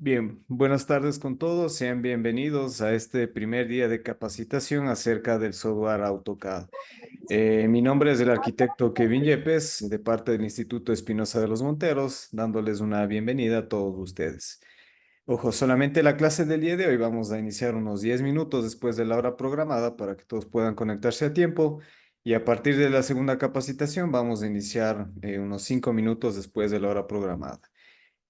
Bien, buenas tardes con todos. Sean bienvenidos a este primer día de capacitación acerca del software AutoCAD. Mi nombre es el arquitecto Kevin Yepes, de parte del Instituto Espinosa de los Monteros, dándoles una bienvenida a todos ustedes. Ojo, solamente la clase del día de hoy vamos a iniciar unos 10 minutos después de la hora programada para que todos puedan conectarse a tiempo. Y a partir de la segunda capacitación vamos a iniciar unos 5 minutos después de la hora programada.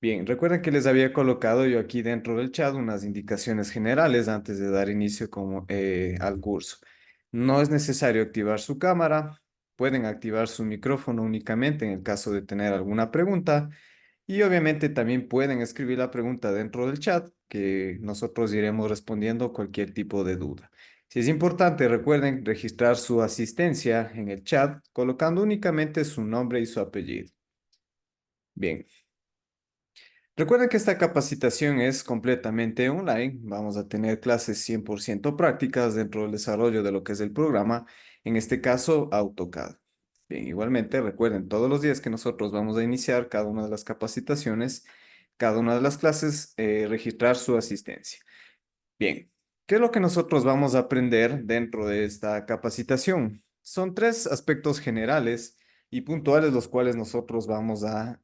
Bien, recuerden que les había colocado yo aquí dentro del chat unas indicaciones generales antes de dar inicio al curso. No es necesario activar su cámara, pueden activar su micrófono únicamente en el caso de tener alguna pregunta y obviamente también pueden escribir la pregunta dentro del chat que nosotros iremos respondiendo cualquier tipo de duda. Si es importante, recuerden registrar su asistencia en el chat colocando únicamente su nombre y su apellido. Bien. Recuerden que esta capacitación es completamente online. Vamos a tener clases 100% prácticas dentro del desarrollo de lo que es el programa, en este caso AutoCAD. Bien, igualmente recuerden todos los días que nosotros vamos a iniciar cada una de las capacitaciones, cada una de las clases, registrar su asistencia. Bien, ¿qué es lo que nosotros vamos a aprender dentro de esta capacitación? Son tres aspectos generales y puntuales los cuales nosotros vamos a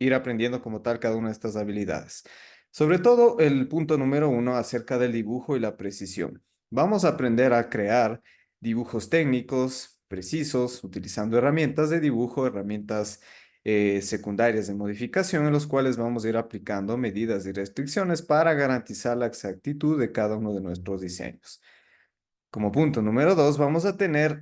ir aprendiendo como tal cada una de estas habilidades. Sobre todo el punto número uno acerca del dibujo y la precisión. Vamos a aprender a crear dibujos técnicos, precisos, utilizando herramientas de dibujo, herramientas secundarias de modificación en los cuales vamos a ir aplicando medidas y restricciones para garantizar la exactitud de cada uno de nuestros diseños. Como punto número dos, vamos a tener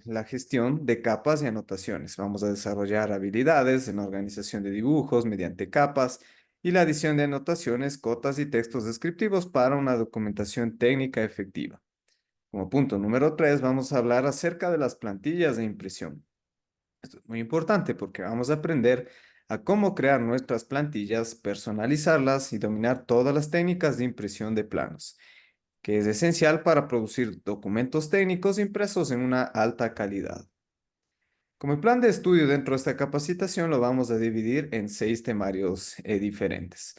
la gestión de capas y anotaciones. Vamos a desarrollar habilidades en la organización de dibujos mediante capas y la adición de anotaciones, cotas y textos descriptivos para una documentación técnica efectiva. Como punto número tres, vamos a hablar acerca de las plantillas de impresión. Esto es muy importante porque vamos a aprender a cómo crear nuestras plantillas, personalizarlas y dominar todas las técnicas de impresión de planos, que es esencial para producir documentos técnicos impresos en una alta calidad. Como el plan de estudio dentro de esta capacitación lo vamos a dividir en 6 temarios diferentes.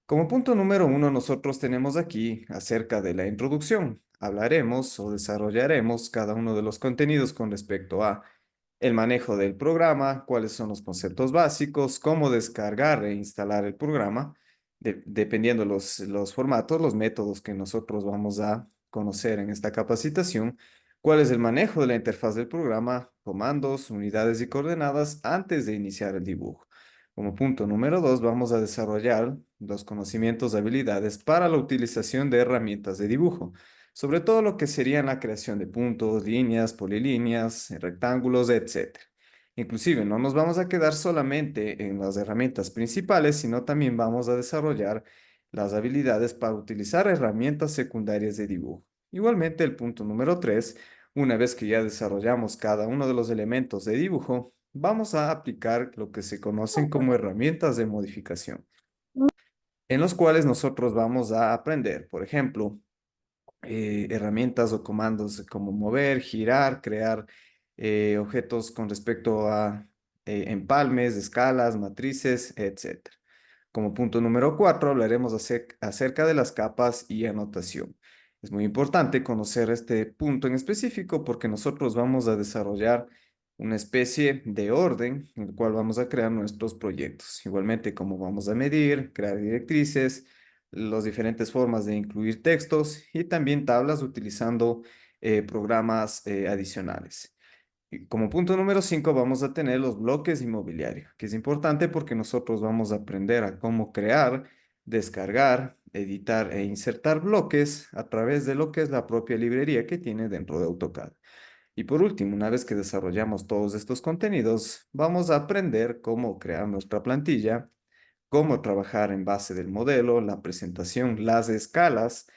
Como punto número uno, nosotros tenemos aquí acerca de la introducción. Hablaremos o desarrollaremos cada uno de los contenidos con respecto a el manejo del programa, cuáles son los conceptos básicos, cómo descargar e instalar el programa, dependiendo los formatos, los métodos que nosotros vamos a conocer en esta capacitación, cuál es el manejo de la interfaz del programa, comandos, unidades y coordenadas antes de iniciar el dibujo. Como punto número dos, vamos a desarrollar los conocimientos y habilidades para la utilización de herramientas de dibujo, sobre todo lo que serían la creación de puntos, líneas, polilíneas, rectángulos, etcétera. Inclusive, no nos vamos a quedar solamente en las herramientas principales, sino también vamos a desarrollar las habilidades para utilizar herramientas secundarias de dibujo. Igualmente, el punto número tres, una vez que ya desarrollamos cada uno de los elementos de dibujo, vamos a aplicar lo que se conocen como herramientas de modificación, en los cuales nosotros vamos a aprender, por ejemplo, herramientas o comandos como mover, girar, crear objetos con respecto a empalmes, escalas, matrices, etcétera. Como punto número cuatro, hablaremos acerca de las capas y anotación. Es muy importante conocer este punto en específico porque nosotros vamos a desarrollar una especie de orden en el cual vamos a crear nuestros proyectos. Igualmente, cómo vamos a medir, crear directrices, las diferentes formas de incluir textos y también tablas utilizando programas adicionales. Y como punto número 5 vamos a tener los bloques inmobiliarios, que es importante porque nosotros vamos a aprender a cómo crear, descargar, editar e insertar bloques a través de lo que es la propia librería que tiene dentro de AutoCAD. Y por último, una vez que desarrollamos todos estos contenidos, vamos a aprender cómo crear nuestra plantilla, cómo trabajar en base del modelo, la presentación, las escalas,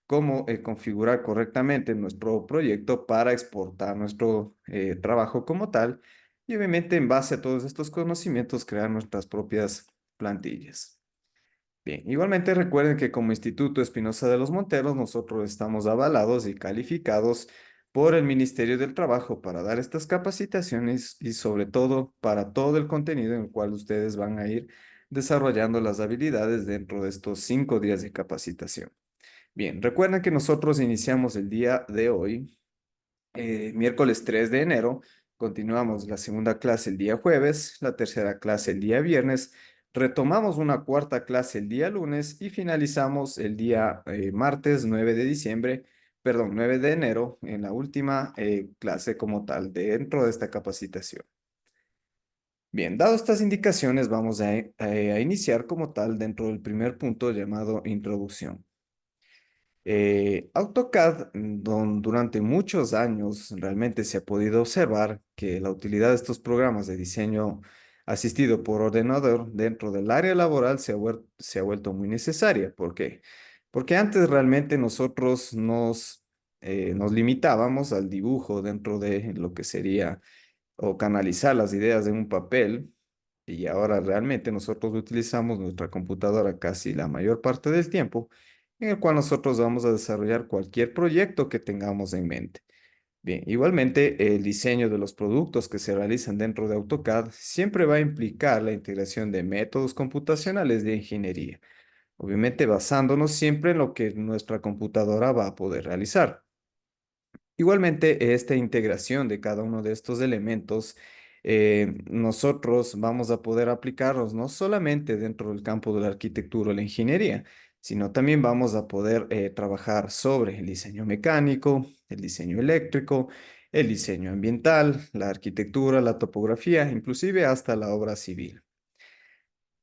cómo configurar correctamente nuestro proyecto para exportar nuestro trabajo como tal y obviamente en base a todos estos conocimientos crear nuestras propias plantillas. Bien, igualmente recuerden que como Instituto Espinosa de los Monteros nosotros estamos avalados y calificados por el Ministerio del Trabajo para dar estas capacitaciones y sobre todo para todo el contenido en el cual ustedes van a ir desarrollando las habilidades dentro de estos 5 días de capacitación. Bien, recuerden que nosotros iniciamos el día de hoy, miércoles 3 de enero, continuamos la segunda clase el día jueves, la tercera clase el día viernes, retomamos una cuarta clase el día lunes y finalizamos el día martes 9 de diciembre, perdón, 9 de enero, en la última clase como tal dentro de esta capacitación. Bien, dado estas indicaciones, vamos a iniciar como tal dentro del primer punto llamado introducción. AutoCAD, durante muchos años realmente se ha podido observar que la utilidad de estos programas de diseño asistido por ordenador dentro del área laboral se ha vuelto muy necesaria. ¿Por qué? Porque antes realmente nosotros nos limitábamos al dibujo dentro de lo que sería o canalizar las ideas en un papel, y ahora realmente nosotros utilizamos nuestra computadora casi la mayor parte del tiempo, en el cual nosotros vamos a desarrollar cualquier proyecto que tengamos en mente. Bien, igualmente el diseño de los productos que se realizan dentro de AutoCAD siempre va a implicar la integración de métodos computacionales de ingeniería, obviamente basándonos siempre en lo que nuestra computadora va a poder realizar. Igualmente, esta integración de cada uno de estos elementos, nosotros vamos a poder aplicarlos no solamente dentro del campo de la arquitectura o la ingeniería, sino también vamos a poder trabajar sobre el diseño mecánico, el diseño eléctrico, el diseño ambiental, la arquitectura, la topografía, inclusive hasta la obra civil.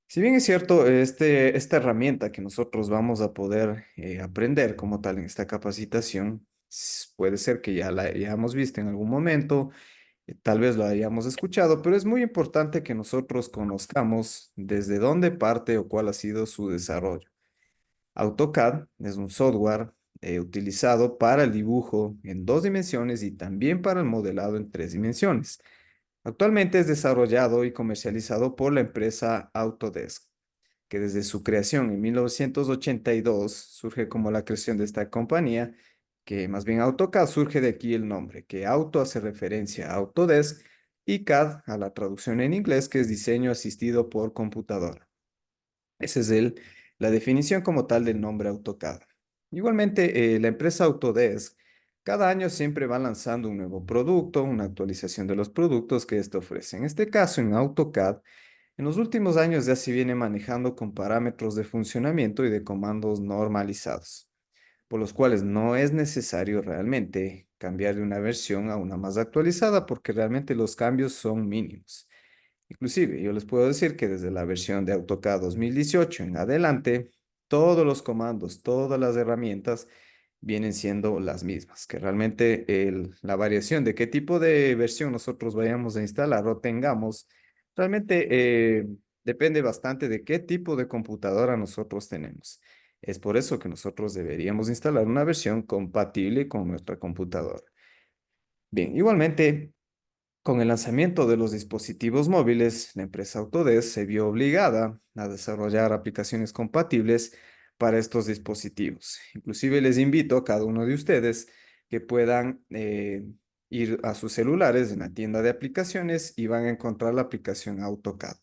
Si bien es cierto, esta herramienta que nosotros vamos a poder aprender como tal en esta capacitación, puede ser que ya la hayamos visto en algún momento, tal vez lo hayamos escuchado, pero es muy importante que nosotros conozcamos desde dónde parte o cuál ha sido su desarrollo. AutoCAD es un software utilizado para el dibujo en 2 dimensiones y también para el modelado en 3 dimensiones. Actualmente es desarrollado y comercializado por la empresa Autodesk, que desde su creación en 1982 surge como la creación de esta compañía, que más bien AutoCAD surge de aquí el nombre, que auto hace referencia a Autodesk y CAD a la traducción en inglés, que es diseño asistido por computadora. Esa es la definición como tal del nombre AutoCAD. Igualmente, la empresa Autodesk cada año siempre va lanzando un nuevo producto, una actualización de los productos que esto ofrece. En este caso, en AutoCAD, en los últimos años ya se viene manejando con parámetros de funcionamiento y de comandos normalizados, por los cuales no es necesario realmente cambiar de una versión a una más actualizada porque realmente los cambios son mínimos. Inclusive, yo les puedo decir que desde la versión de AutoCAD 2018 en adelante, todos los comandos, todas las herramientas vienen siendo las mismas, que realmente la variación de qué tipo de versión nosotros vayamos a instalar o tengamos, realmente depende bastante de qué tipo de computadora nosotros tenemos. Es por eso que nosotros deberíamos instalar una versión compatible con nuestra computadora. Bien, igualmente, con el lanzamiento de los dispositivos móviles, la empresa Autodesk se vio obligada a desarrollar aplicaciones compatibles para estos dispositivos. Inclusive les invito a cada uno de ustedes que puedan ir a sus celulares en la tienda de aplicaciones y van a encontrar la aplicación AutoCAD.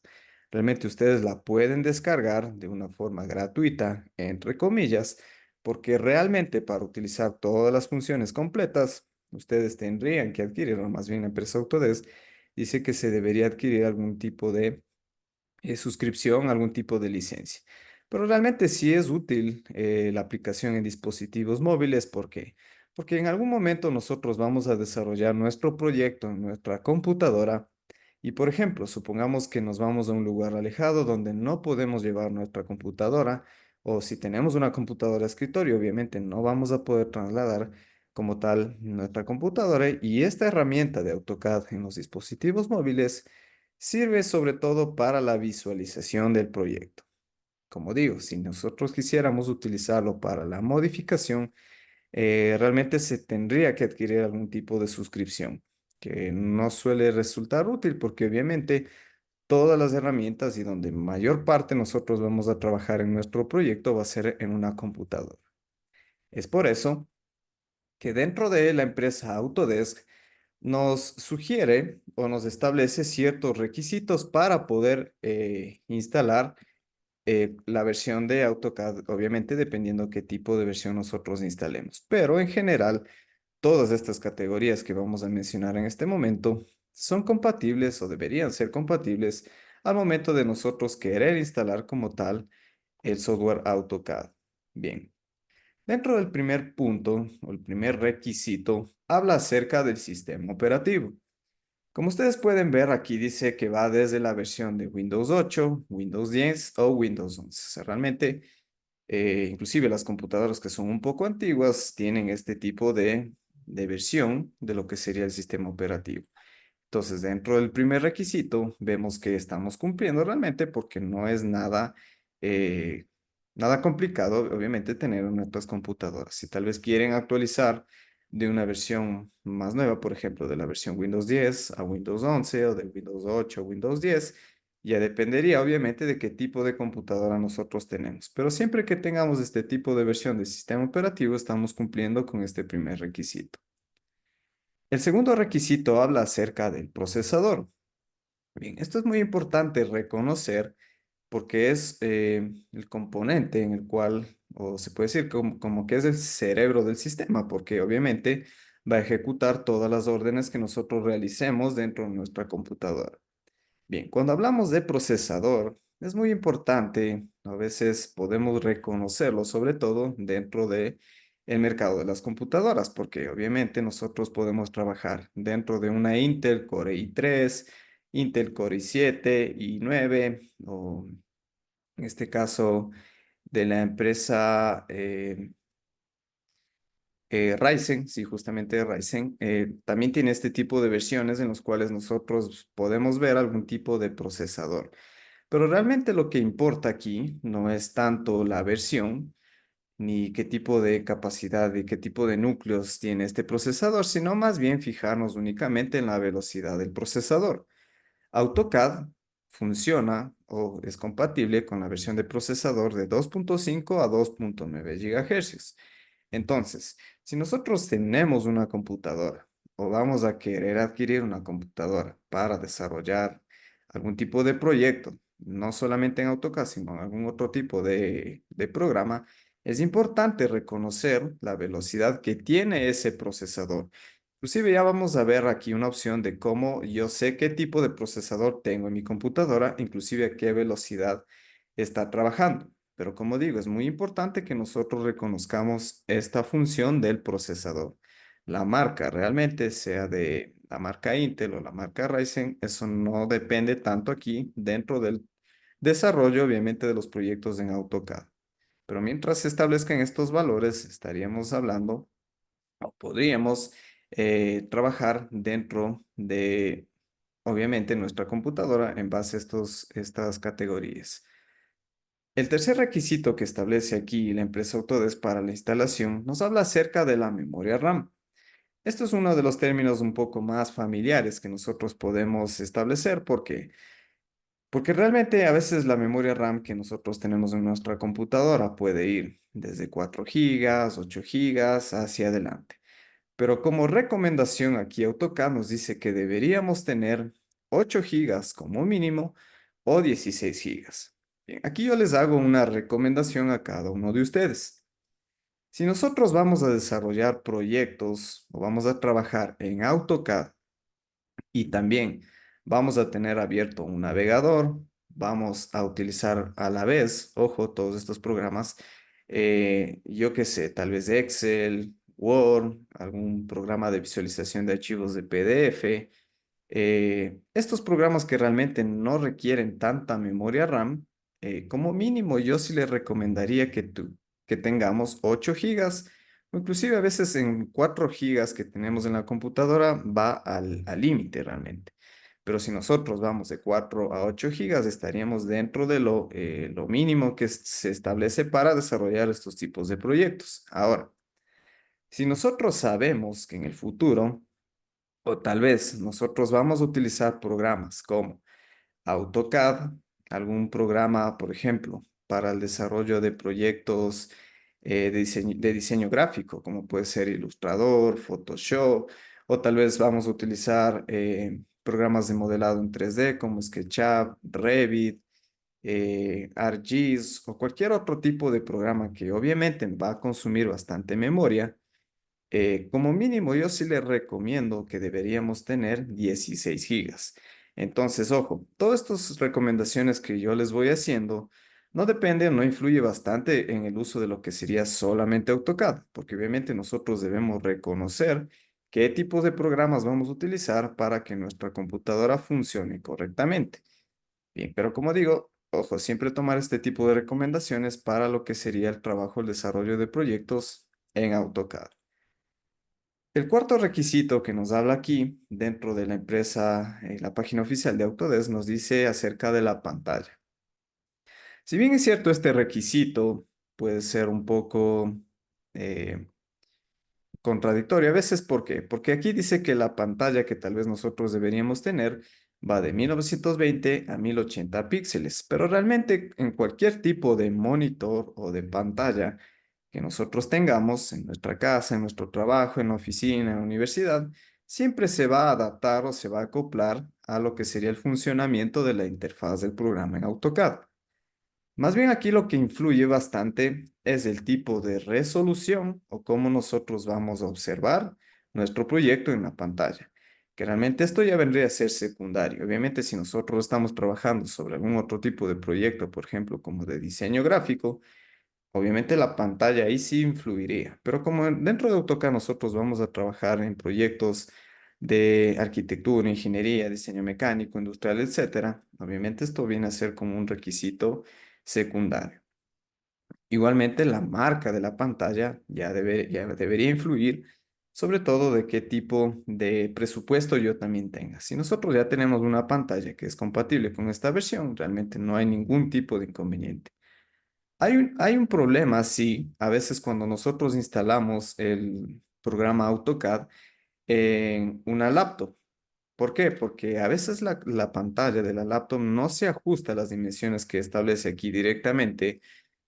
Realmente ustedes la pueden descargar de una forma gratuita, entre comillas, porque realmente para utilizar todas las funciones completas, ustedes tendrían que adquirir, o más bien la empresa Autodesk dice que se debería adquirir algún tipo de suscripción, algún tipo de licencia. Pero realmente sí es útil la aplicación en dispositivos móviles. ¿Por qué? Porque en algún momento nosotros vamos a desarrollar nuestro proyecto en nuestra computadora y, por ejemplo, supongamos que nos vamos a un lugar alejado donde no podemos llevar nuestra computadora, o si tenemos una computadora de escritorio, obviamente no vamos a poder trasladar como tal nuestra computadora, y esta herramienta de AutoCAD en los dispositivos móviles sirve sobre todo para la visualización del proyecto. Como digo, si nosotros quisiéramos utilizarlo para la modificación, realmente se tendría que adquirir algún tipo de suscripción, que no suele resultar útil porque obviamente todas las herramientas y donde mayor parte nosotros vamos a trabajar en nuestro proyecto va a ser en una computadora. Es por eso que dentro de la empresa Autodesk nos sugiere o nos establece ciertos requisitos para poder instalar la versión de AutoCAD, obviamente dependiendo qué tipo de versión nosotros instalemos. Pero en general, todas estas categorías que vamos a mencionar en este momento son compatibles o deberían ser compatibles al momento de nosotros querer instalar como tal el software AutoCAD. Bien, dentro del primer punto o el primer requisito, habla acerca del sistema operativo. Como ustedes pueden ver, aquí dice que va desde la versión de Windows 8, Windows 10 o Windows 11. O sea, realmente, inclusive las computadoras que son un poco antiguas tienen este tipo de versión de lo que sería el sistema operativo. Entonces, dentro del primer requisito, vemos que estamos cumpliendo realmente porque no es eh, nada complicado, obviamente, tener en nuestras computadoras. Si tal vez quieren actualizar de una versión más nueva, por ejemplo, de la versión Windows 10 a Windows 11 o de Windows 8 a Windows 10, ya dependería, obviamente, de qué tipo de computadora nosotros tenemos. Pero siempre que tengamos este tipo de versión de sistema operativo, estamos cumpliendo con este primer requisito. El segundo requisito habla acerca del procesador. Bien, esto es muy importante reconocer porque es el componente en el cual, o se puede decir como que es el cerebro del sistema, porque obviamente va a ejecutar todas las órdenes que nosotros realicemos dentro de nuestra computadora. Bien, cuando hablamos de procesador, es muy importante, a veces podemos reconocerlo, sobre todo dentro de el mercado de las computadoras, porque obviamente nosotros podemos trabajar dentro de una Intel Core i3, Intel Core i7, i9, o en este caso de la empresa Ryzen, sí, justamente Ryzen, también tiene este tipo de versiones en los cuales nosotros podemos ver algún tipo de procesador. Pero realmente lo que importa aquí no es tanto la versión, ni qué tipo de capacidad y qué tipo de núcleos tiene este procesador, sino más bien fijarnos únicamente en la velocidad del procesador. AutoCAD funciona o es compatible con la versión de procesador de 2.5 a 2.9 GHz. Entonces, si nosotros tenemos una computadora o vamos a querer adquirir una computadora para desarrollar algún tipo de proyecto, no solamente en AutoCAD, sino en algún otro tipo de programa, es importante reconocer la velocidad que tiene ese procesador. Inclusive ya vamos a ver aquí una opción de cómo yo sé qué tipo de procesador tengo en mi computadora, inclusive a qué velocidad está trabajando. Pero como digo, es muy importante que nosotros reconozcamos esta función del procesador. La marca realmente, sea de la marca Intel o la marca Ryzen, eso no depende tanto aquí dentro del desarrollo, obviamente, de los proyectos en AutoCAD. Pero mientras se establezcan estos valores, estaríamos hablando o podríamos trabajar dentro de, obviamente, nuestra computadora en base a estas categorías. El tercer requisito que establece aquí la empresa Autodesk para la instalación nos habla acerca de la memoria RAM. Esto es uno de los términos un poco más familiares que nosotros podemos establecer porque realmente a veces la memoria RAM que nosotros tenemos en nuestra computadora puede ir desde 4 gigas, 8 gigas hacia adelante. Pero como recomendación aquí AutoCAD nos dice que deberíamos tener 8 gigas como mínimo o 16 gigas. Bien, aquí yo les hago una recomendación a cada uno de ustedes. Si nosotros vamos a desarrollar proyectos o vamos a trabajar en AutoCAD y también vamos a tener abierto un navegador, vamos a utilizar a la vez, ojo, todos estos programas, yo qué sé, tal vez Excel, Word, algún programa de visualización de archivos de PDF, estos programas que realmente no requieren tanta memoria RAM, como mínimo yo sí les recomendaría que tengamos 8 gigas o inclusive a veces en 4 gigas que tenemos en la computadora va al límite realmente. Pero si nosotros vamos de 4 a 8 gigas, estaríamos dentro de lo mínimo que se establece para desarrollar estos tipos de proyectos. Ahora, si nosotros sabemos que en el futuro, o tal vez nosotros vamos a utilizar programas como AutoCAD, algún programa, por ejemplo, para el desarrollo de proyectos de diseño gráfico, como puede ser Illustrator, Photoshop, o tal vez vamos a utilizar programas de modelado en 3D como SketchUp, Revit, ArcGIS o cualquier otro tipo de programa que obviamente va a consumir bastante memoria, como mínimo, yo sí le recomiendo que deberíamos tener 16 gigas. Entonces, ojo, todas estas recomendaciones que yo les voy haciendo no depende, no influye bastante en el uso de lo que sería solamente AutoCAD, porque obviamente nosotros debemos reconocer qué tipo de programas vamos a utilizar para que nuestra computadora funcione correctamente. Bien, pero como digo, ojo, siempre tomar este tipo de recomendaciones para lo que sería el trabajo, el desarrollo de proyectos en AutoCAD. El cuarto requisito que nos habla aquí dentro de la empresa, la página oficial de Autodesk, nos dice acerca de la pantalla. Si bien es cierto, este requisito puede ser un poco eh, contradictorio a veces. ¿Por qué? Porque aquí dice que la pantalla que tal vez nosotros deberíamos tener va de 1920 a 1080 píxeles, pero realmente en cualquier tipo de monitor o de pantalla que nosotros tengamos en nuestra casa, en nuestro trabajo, en la oficina, en la universidad, siempre se va a adaptar o se va a acoplar a lo que sería el funcionamiento de la interfaz del programa en AutoCAD. Más bien aquí lo que influye bastante es el tipo de resolución o cómo nosotros vamos a observar nuestro proyecto en la pantalla, que realmente esto ya vendría a ser secundario. Obviamente, si nosotros estamos trabajando sobre algún otro tipo de proyecto, por ejemplo, como de diseño gráfico, obviamente la pantalla ahí sí influiría, pero como dentro de AutoCAD nosotros vamos a trabajar en proyectos de arquitectura, ingeniería, diseño mecánico, industrial, etcétera, obviamente esto viene a ser como un requisito secundario. Igualmente la marca de la pantalla ya debería influir, sobre todo de qué tipo de presupuesto yo también tenga. Si nosotros ya tenemos una pantalla que es compatible con esta versión, realmente no hay ningún tipo de inconveniente. Hay un problema, sí, a veces cuando nosotros instalamos el programa AutoCAD en una laptop. ¿Por qué? Porque a veces la pantalla de la laptop no se ajusta a las dimensiones que establece aquí directamente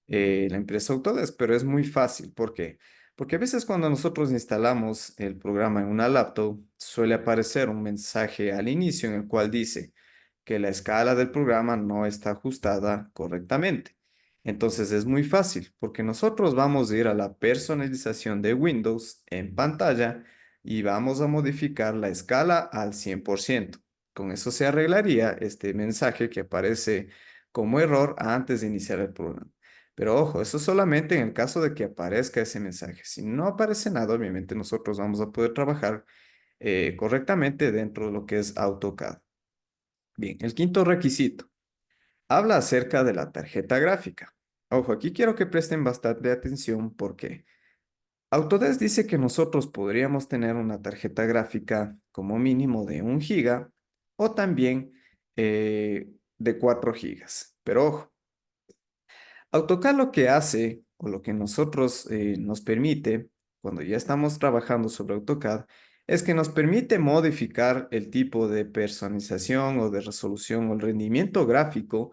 la empresa Autodesk, pero es muy fácil. ¿Por qué? Porque a veces cuando nosotros instalamos el programa en una laptop, suele aparecer un mensaje al inicio en el cual dice que la escala del programa no está ajustada correctamente. Entonces es muy fácil porque nosotros vamos a ir a la personalización de Windows en pantalla y vamos a modificar la escala al 100%. Con eso se arreglaría este mensaje que aparece como error antes de iniciar el programa. Pero ojo, eso solamente en el caso de que aparezca ese mensaje. Si no aparece nada, obviamente nosotros vamos a poder trabajar correctamente dentro de lo que es AutoCAD. Bien, el quinto requisito habla acerca de la tarjeta gráfica. Ojo, aquí quiero que presten bastante atención porque Autodesk dice que nosotros podríamos tener una tarjeta gráfica como mínimo de 1 giga o también de 4 gigas. Pero ojo, AutoCAD lo que hace, o lo que nosotros nos permite, cuando ya estamos trabajando sobre AutoCAD, es que nos permite modificar el tipo de personalización o de resolución o el rendimiento gráfico,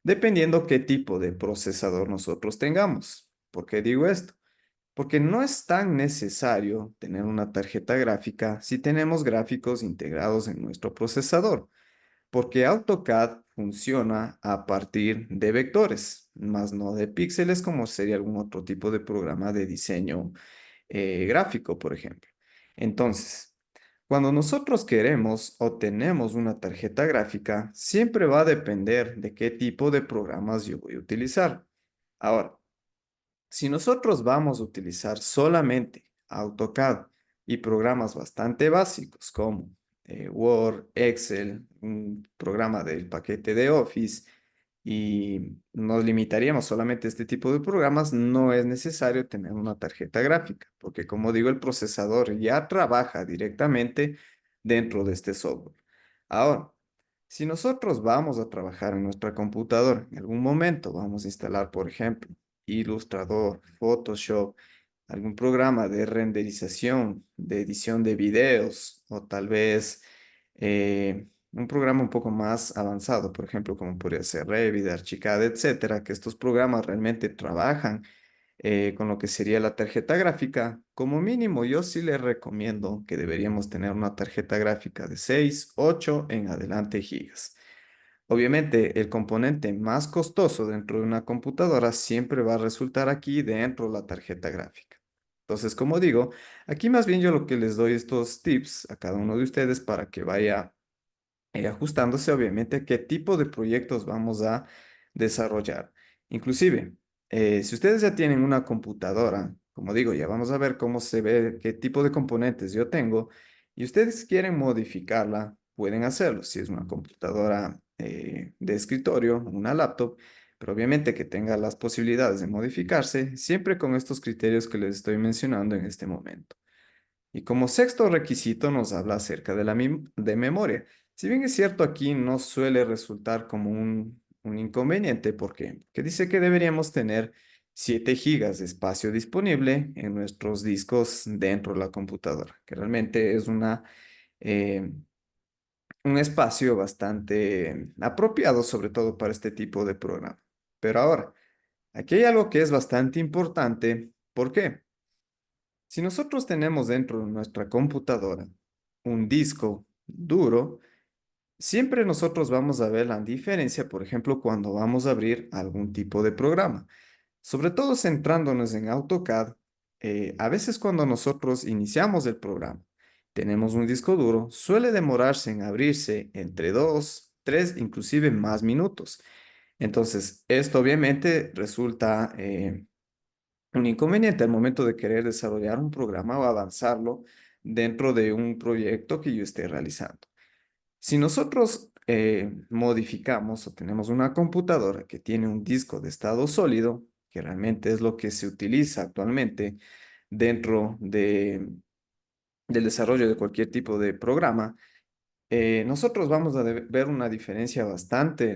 dependiendo qué tipo de procesador nosotros tengamos. ¿Por qué digo esto? Porque no es tan necesario tener una tarjeta gráfica si tenemos gráficos integrados en nuestro procesador, porque AutoCAD funciona a partir de vectores, más no de píxeles como sería algún otro tipo de programa de diseño gráfico, por ejemplo. Entonces, cuando nosotros queremos o tenemos una tarjeta gráfica, siempre va a depender de qué tipo de programas yo voy a utilizar. Ahora, si nosotros vamos a utilizar solamente AutoCAD y programas bastante básicos como Word, Excel, un programa del paquete de Office, y nos limitaríamos solamente a este tipo de programas, no es necesario tener una tarjeta gráfica, porque como digo, el procesador ya trabaja directamente dentro de este software. Ahora, si nosotros vamos a trabajar en nuestra computadora, en algún momento vamos a instalar, por ejemplo, Illustrator, Photoshop, algún programa de renderización, de edición de videos o tal vez un programa un poco más avanzado, por ejemplo, como podría ser Revit, Archicad, etcétera, que estos programas realmente trabajan con lo que sería la tarjeta gráfica. Como mínimo, yo sí les recomiendo que deberíamos tener una tarjeta gráfica de 6, 8 en adelante gigas. Obviamente, el componente más costoso dentro de una computadora siempre va a resultar aquí dentro de la tarjeta gráfica. Entonces, como digo, aquí más bien yo lo que les doy estos tips a cada uno de ustedes para que vaya ajustándose obviamente a qué tipo de proyectos vamos a desarrollar. Inclusive, si ustedes ya tienen una computadora, como digo, ya vamos a ver cómo se ve, qué tipo de componentes yo tengo, y ustedes quieren modificarla, pueden hacerlo. Si es una computadora de escritorio, una laptop, pero obviamente que tenga las posibilidades de modificarse, siempre con estos criterios que les estoy mencionando en este momento. Y como sexto requisito nos habla acerca de de memoria. Si bien es cierto, aquí no suele resultar como un inconveniente, porque dice que deberíamos tener 7 gigas de espacio disponible en nuestros discos dentro de la computadora, que realmente es eh, un espacio bastante apropiado, sobre todo para este tipo de programa. Pero ahora, aquí hay algo que es bastante importante. ¿Por qué? Si nosotros tenemos dentro de nuestra computadora un disco duro, siempre nosotros vamos a ver la diferencia, por ejemplo, cuando vamos a abrir algún tipo de programa. Sobre todo centrándonos en AutoCAD, a veces cuando nosotros iniciamos el programa, tenemos un disco duro, suele demorarse en abrirse entre 2, 3, inclusive más minutos. Entonces, esto obviamente resulta un inconveniente al momento de querer desarrollar un programa o avanzarlo dentro de un proyecto que yo esté realizando. Si nosotros modificamos o tenemos una computadora que tiene un disco de estado sólido, que realmente es lo que se utiliza actualmente dentro del desarrollo de cualquier tipo de programa, nosotros vamos a ver una diferencia bastante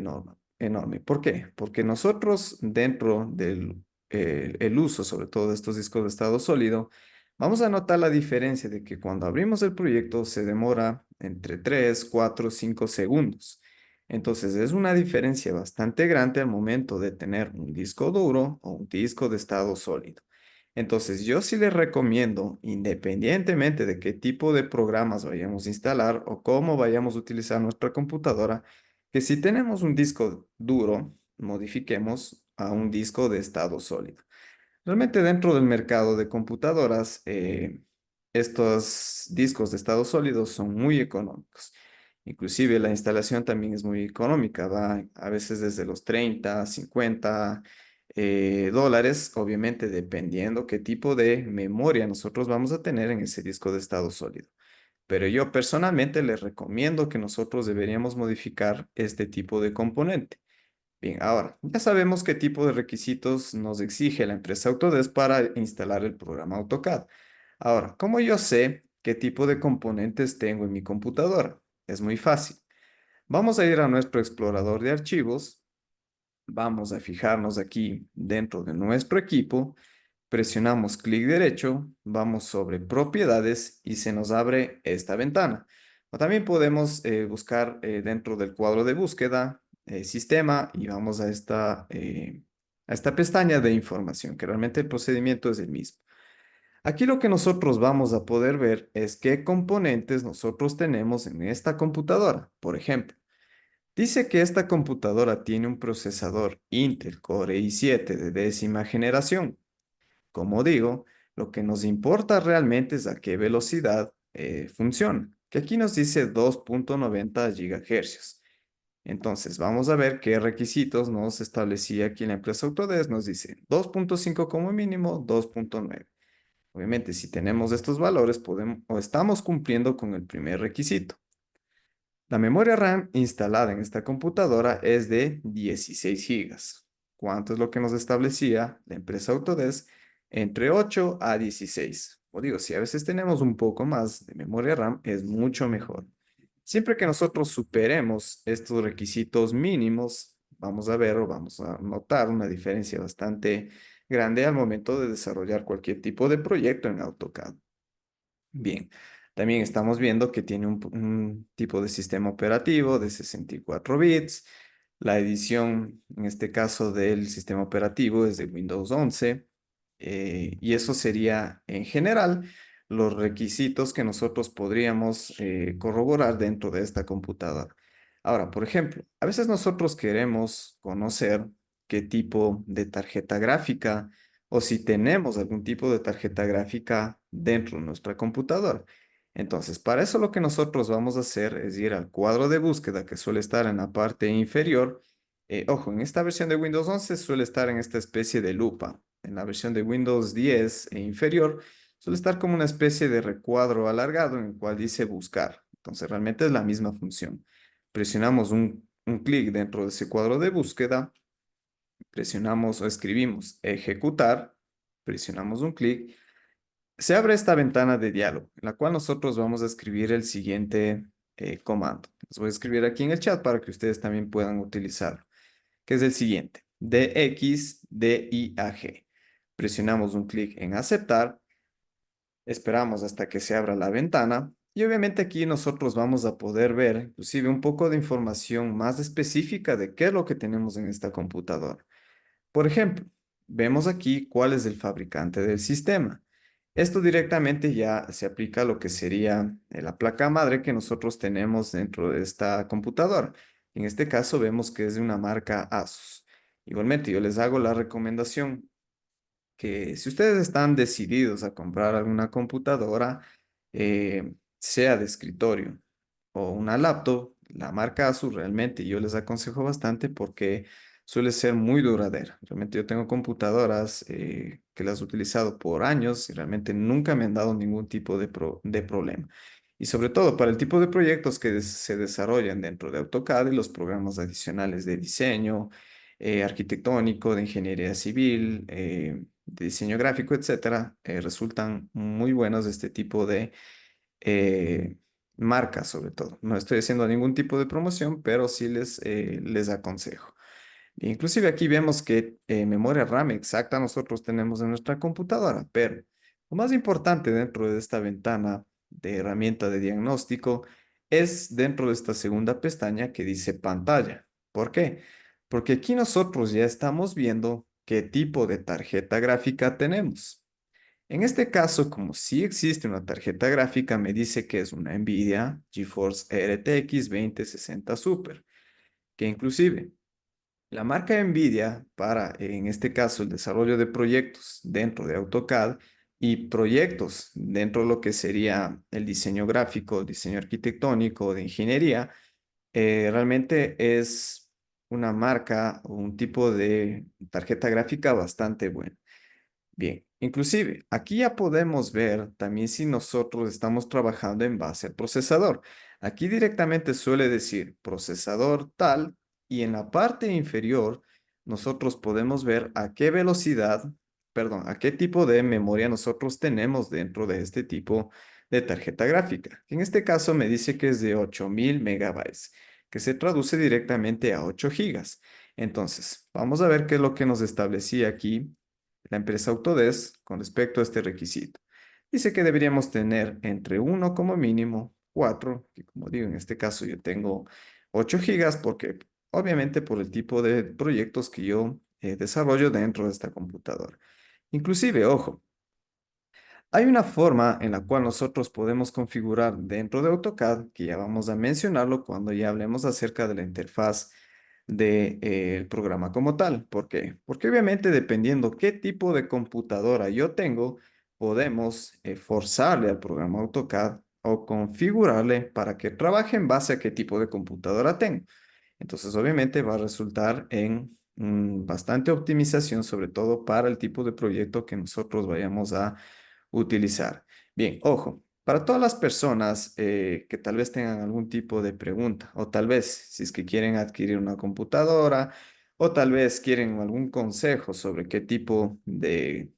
enorme. ¿Por qué? Porque nosotros dentro del el uso, sobre todo de estos discos de estado sólido, vamos a notar la diferencia de que cuando abrimos el proyecto se demora entre 3, 4, 5 segundos. Entonces es una diferencia bastante grande al momento de tener un disco duro o un disco de estado sólido. Entonces, yo sí les recomiendo, independientemente de qué tipo de programas vayamos a instalar o cómo vayamos a utilizar nuestra computadora, que si tenemos un disco duro, modifiquemos a un disco de estado sólido. Realmente dentro del mercado de computadoras, estos discos de estado sólido son muy económicos. Inclusive la instalación también es muy económica, va a veces desde los 30, 50 dólares, obviamente dependiendo qué tipo de memoria nosotros vamos a tener en ese disco de estado sólido. Pero yo personalmente les recomiendo que nosotros deberíamos modificar este tipo de componente. Bien, ahora, ya sabemos qué tipo de requisitos nos exige la empresa Autodesk para instalar el programa AutoCAD. Ahora, ¿cómo yo sé qué tipo de componentes tengo en mi computadora? Es muy fácil. Vamos a ir a nuestro explorador de archivos, vamos a fijarnos aquí dentro de nuestro equipo, presionamos clic derecho, vamos sobre propiedades y se nos abre esta ventana. O también podemos buscar dentro del cuadro de búsqueda, sistema, y vamos a esta pestaña de información, que realmente el procedimiento es el mismo. Aquí lo que nosotros vamos a poder ver es qué componentes nosotros tenemos en esta computadora. Por ejemplo, dice que esta computadora tiene un procesador Intel Core i7 de 10ª generación. Como digo, lo que nos importa realmente es a qué velocidad funciona, que aquí nos dice 2.90 GHz. Entonces, vamos a ver qué requisitos nos establecía aquí en la empresa Autodesk. Nos dice 2.5 como mínimo, 2.9. Obviamente, si tenemos estos valores, podemos o estamos cumpliendo con el primer requisito. La memoria RAM instalada en esta computadora es de 16 gigas. ¿Cuánto es lo que nos establecía la empresa Autodesk? Entre 8 a 16. O digo, si a veces tenemos un poco más de memoria RAM, es mucho mejor. Siempre que nosotros superemos estos requisitos mínimos, vamos a ver o vamos a notar una diferencia bastante grande al momento de desarrollar cualquier tipo de proyecto en AutoCAD. Bien, también estamos viendo que tiene un tipo de sistema operativo de 64 bits. La edición, en este caso del sistema operativo, es de Windows 11. Y eso sería, en general, los requisitos que nosotros podríamos corroborar dentro de esta computadora. Ahora, por ejemplo, a veces nosotros queremos conocer qué tipo de tarjeta gráfica o si tenemos algún tipo de tarjeta gráfica dentro de nuestra computadora. Entonces, para eso lo que nosotros vamos a hacer es ir al cuadro de búsqueda que suele estar en la parte inferior. Ojo, en esta versión de Windows 11 suele estar en esta especie de lupa. En la versión de Windows 10 e inferior suele estar como una especie de recuadro alargado en el cual dice buscar. Entonces, realmente es la misma función. Presionamos un clic dentro de ese cuadro de búsqueda, presionamos o escribimos ejecutar, presionamos un clic, se abre esta ventana de diálogo, en la cual nosotros vamos a escribir el siguiente comando. Les voy a escribir aquí en el chat para que ustedes también puedan utilizarlo, que es el siguiente, DXDIAG. Presionamos un clic en aceptar, esperamos hasta que se abra la ventana y obviamente aquí nosotros vamos a poder ver inclusive un poco de información más específica de qué es lo que tenemos en esta computadora. Por ejemplo, vemos aquí cuál es el fabricante del sistema. Esto directamente ya se aplica a lo que sería la placa madre que nosotros tenemos dentro de esta computadora. En este caso vemos que es de una marca Asus. Igualmente, yo les hago la recomendación que si ustedes están decididos a comprar alguna computadora, sea de escritorio o una laptop, la marca Asus realmente yo les aconsejo bastante porque suele ser muy duradera. Realmente yo tengo computadoras que las he utilizado por años y realmente nunca me han dado ningún tipo de problema. Y sobre todo para el tipo de proyectos que se desarrollan dentro de AutoCAD y los programas adicionales de diseño, arquitectónico, de ingeniería civil, de diseño gráfico, etcétera, resultan muy buenos este tipo de eh, marcas, sobre todo. No estoy haciendo ningún tipo de promoción, pero sí les aconsejo. Inclusive aquí vemos que memoria RAM exacta nosotros tenemos en nuestra computadora, pero lo más importante dentro de esta ventana de herramienta de diagnóstico es dentro de esta segunda pestaña que dice pantalla. ¿Por qué? Porque aquí nosotros ya estamos viendo qué tipo de tarjeta gráfica tenemos. En este caso, como sí existe una tarjeta gráfica, me dice que es una NVIDIA GeForce RTX 2060 Super, que inclusive la marca NVIDIA para, en este caso, el desarrollo de proyectos dentro de AutoCAD y proyectos dentro de lo que sería el diseño gráfico, el diseño arquitectónico, de ingeniería, realmente es una marca o un tipo de tarjeta gráfica bastante buena. Bien, inclusive aquí ya podemos ver también si nosotros estamos trabajando en base al procesador. Aquí directamente suele decir procesador tal y en la parte inferior nosotros podemos ver a qué velocidad, perdón, a qué tipo de memoria nosotros tenemos dentro de este tipo de tarjeta gráfica. En este caso me dice que es de 8000 megabytes, que se traduce directamente a 8 gigas. Entonces, vamos a ver qué es lo que nos establecía aquí la empresa Autodesk con respecto a este requisito. Dice que deberíamos tener entre uno como mínimo, 4, que como digo, en este caso yo tengo 8 gigas porque obviamente por el tipo de proyectos que yo desarrollo dentro de esta computadora. Inclusive, ojo, hay una forma en la cual nosotros podemos configurar dentro de AutoCAD, que ya vamos a mencionarlo cuando ya hablemos acerca de la interfaz del programa como tal. ¿Por qué? Porque obviamente dependiendo qué tipo de computadora yo tengo, podemos forzarle al programa AutoCAD o configurarle para que trabaje en base a qué tipo de computadora tengo. Entonces, obviamente va a resultar en bastante optimización, sobre todo para el tipo de proyecto que nosotros vayamos a utilizar. Bien, ojo, para todas las personas que tal vez tengan algún tipo de pregunta, o tal vez si es que quieren adquirir una computadora, o tal vez quieren algún consejo sobre qué tipo de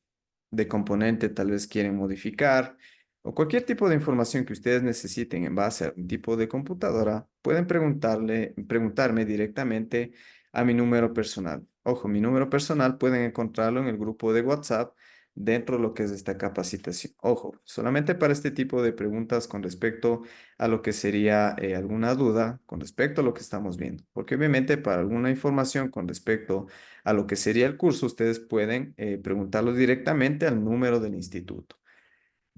componente tal vez quieren modificar, o cualquier tipo de información que ustedes necesiten en base a un tipo de computadora, pueden preguntarme directamente a mi número personal. Ojo, mi número personal pueden encontrarlo en el grupo de WhatsApp dentro de lo que es esta capacitación. Ojo, solamente para este tipo de preguntas con respecto a lo que sería alguna duda con respecto a lo que estamos viendo, porque obviamente para alguna información con respecto a lo que sería el curso, ustedes pueden preguntarlo directamente al número del instituto.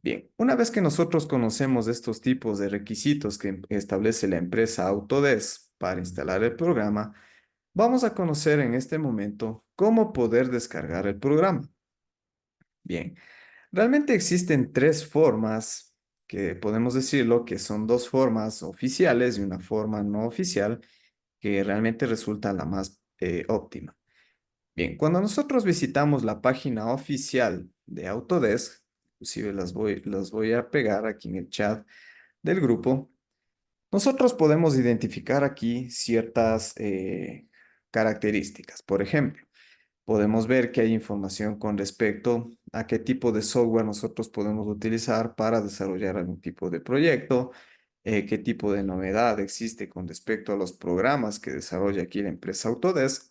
Bien, una vez que nosotros conocemos estos tipos de requisitos que establece la empresa Autodesk para instalar el programa, vamos a conocer en este momento cómo poder descargar el programa. Bien, realmente existen tres formas que podemos decirlo que son dos formas oficiales y una forma no oficial que realmente resulta la más óptima. Bien, cuando nosotros visitamos la página oficial de Autodesk, inclusive las voy a pegar aquí en el chat del grupo, nosotros podemos identificar aquí ciertas características. Por ejemplo, podemos ver que hay información con respecto a qué tipo de software nosotros podemos utilizar para desarrollar algún tipo de proyecto, qué tipo de novedad existe con respecto a los programas que desarrolla aquí la empresa Autodesk,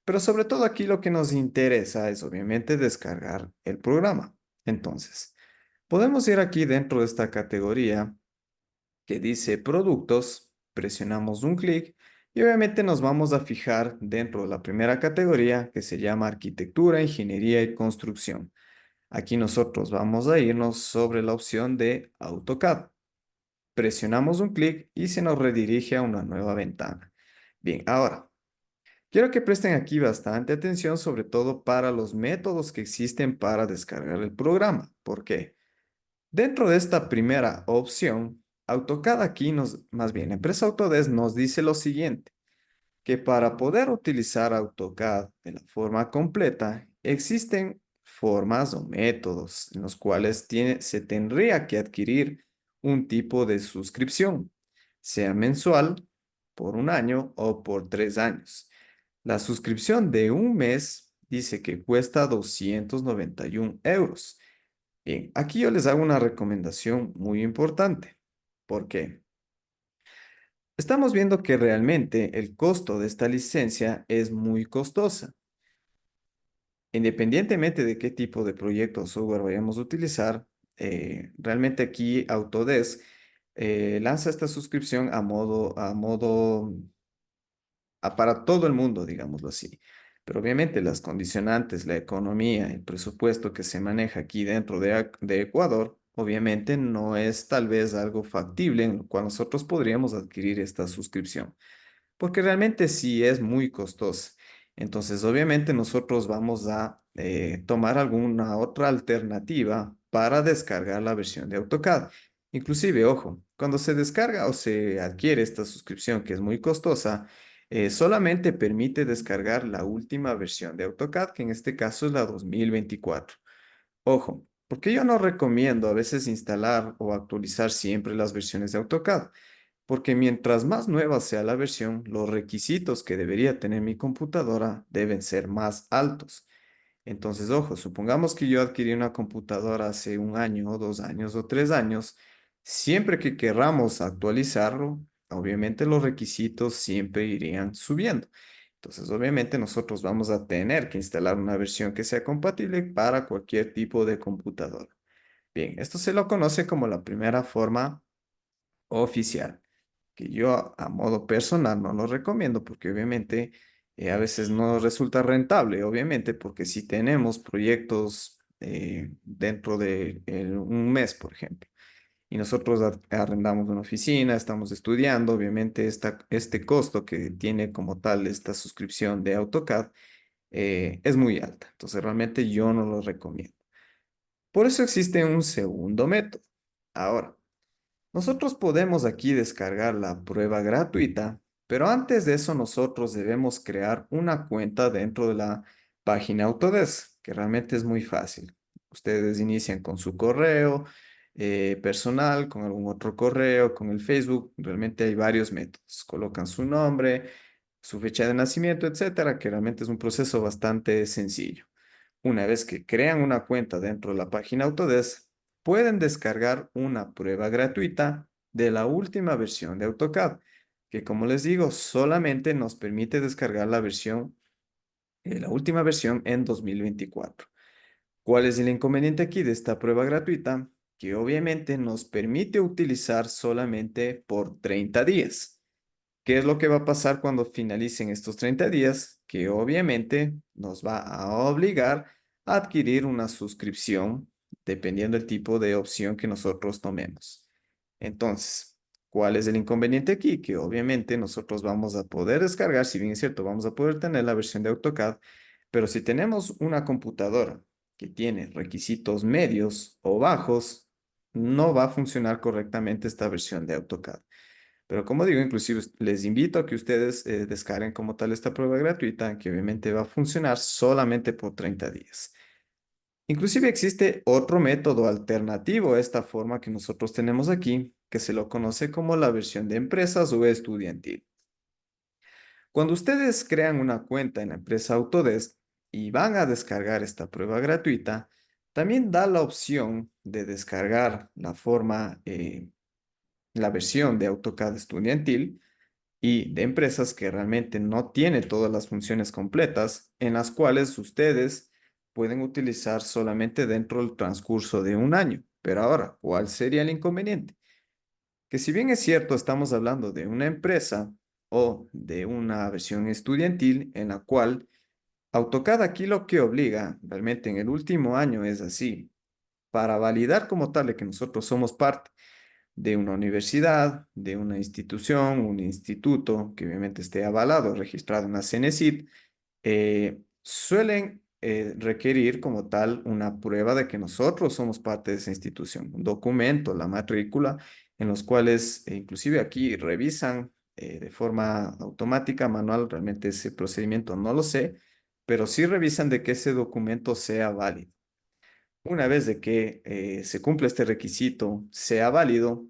pero sobre todo aquí lo que nos interesa es obviamente descargar el programa. Entonces, podemos ir aquí dentro de esta categoría que dice productos, presionamos un clic y obviamente nos vamos a fijar dentro de la primera categoría que se llama arquitectura, ingeniería y construcción. Aquí nosotros vamos a irnos sobre la opción de AutoCAD. Presionamos un clic y se nos redirige a una nueva ventana. Bien, ahora, quiero que presten aquí bastante atención, sobre todo para los métodos que existen para descargar el programa. ¿Por qué? Dentro de esta primera opción, AutoCAD aquí más bien, la empresa Autodesk nos dice lo siguiente, que para poder utilizar AutoCAD de la forma completa, existen formas o métodos en los cuales se tendría que adquirir un tipo de suscripción, sea mensual, por un año o por 3 años. La suscripción de un mes dice que cuesta 291 euros. Bien, aquí yo les hago una recomendación muy importante. ¿Por qué? Estamos viendo que realmente el costo de esta licencia es muy costosa. Independientemente de qué tipo de proyecto o software vayamos a utilizar, realmente aquí Autodesk lanza esta suscripción para todo el mundo, digámoslo así. Pero obviamente las condicionantes, la economía, el presupuesto que se maneja aquí dentro de Ecuador, obviamente no es tal vez algo factible en lo cual nosotros podríamos adquirir esta suscripción porque realmente sí es muy costosa. Entonces, obviamente nosotros vamos a tomar alguna otra alternativa para descargar la versión de AutoCAD. Inclusive, ojo, cuando se descarga o se adquiere esta suscripción que es muy costosa, solamente permite descargar la última versión de AutoCAD, que en este caso es la 2024. Ojo, porque yo no recomiendo a veces instalar o actualizar siempre las versiones de AutoCAD porque mientras más nueva sea la versión, los requisitos que debería tener mi computadora deben ser más altos. Entonces, ojo, supongamos que yo adquirí una computadora hace un año o 2 años o 3 años, siempre que querramos actualizarlo, obviamente los requisitos siempre irían subiendo. Entonces, obviamente nosotros vamos a tener que instalar una versión que sea compatible para cualquier tipo de computadora. Bien, esto se lo conoce como la primera forma oficial que yo a modo personal no lo recomiendo porque obviamente a veces no resulta rentable, obviamente, porque si tenemos proyectos dentro de un mes, por ejemplo, y nosotros arrendamos una oficina, estamos estudiando, obviamente este costo que tiene como tal esta suscripción de AutoCAD es muy alta, entonces realmente yo no lo recomiendo. Por eso existe un segundo método. Ahora, nosotros podemos aquí descargar la prueba gratuita, pero antes de eso nosotros debemos crear una cuenta dentro de la página Autodesk, que realmente es muy fácil. Ustedes inician con su correo personal, con algún otro correo, con el Facebook. Realmente hay varios métodos. Colocan su nombre, su fecha de nacimiento, etcétera, que realmente es un proceso bastante sencillo. Una vez que crean una cuenta dentro de la página Autodesk, pueden descargar una prueba gratuita de la última versión de AutoCAD, que como les digo, solamente nos permite descargar la última versión en 2024. ¿Cuál es el inconveniente aquí de esta prueba gratuita? Que obviamente nos permite utilizar solamente por 30 días. ¿Qué es lo que va a pasar cuando finalicen estos 30 días? Que obviamente nos va a obligar a adquirir una suscripción dependiendo del tipo de opción que nosotros tomemos. Entonces, ¿Cuál es el inconveniente aquí? Que obviamente nosotros vamos a poder descargar, si bien es cierto, vamos a poder tener la versión de AutoCAD, pero si tenemos una computadora que tiene requisitos medios o bajos, no va a funcionar correctamente esta versión de AutoCAD. Pero como digo, inclusive les invito a que ustedes descarguen como tal esta prueba gratuita, que obviamente va a funcionar solamente por 30 días. Inclusive existe otro método alternativo a esta forma que nosotros tenemos aquí, que se lo conoce como la versión de empresas o estudiantil. Cuando ustedes crean una cuenta en la empresa Autodesk y van a descargar esta prueba gratuita, también da la opción de descargar la versión de AutoCAD estudiantil y de empresas que realmente no tiene todas las funciones completas, en las cuales ustedes pueden utilizar solamente dentro del transcurso de un año. Pero ahora, ¿cuál sería el inconveniente? Que si bien es cierto, estamos hablando de una empresa o de una versión estudiantil en la cual AutoCAD aquí lo que obliga realmente en el último año es así, para validar como tal de que nosotros somos parte de una universidad, de una institución, un instituto que obviamente esté avalado, registrado en la CENESID, suelen requerir como tal una prueba de que nosotros somos parte de esa institución, un documento, la matrícula, en los cuales inclusive aquí revisan de forma automática, manual, realmente ese procedimiento no lo sé, pero sí revisan de que ese documento sea válido. Una vez de que se cumple este requisito, sea válido,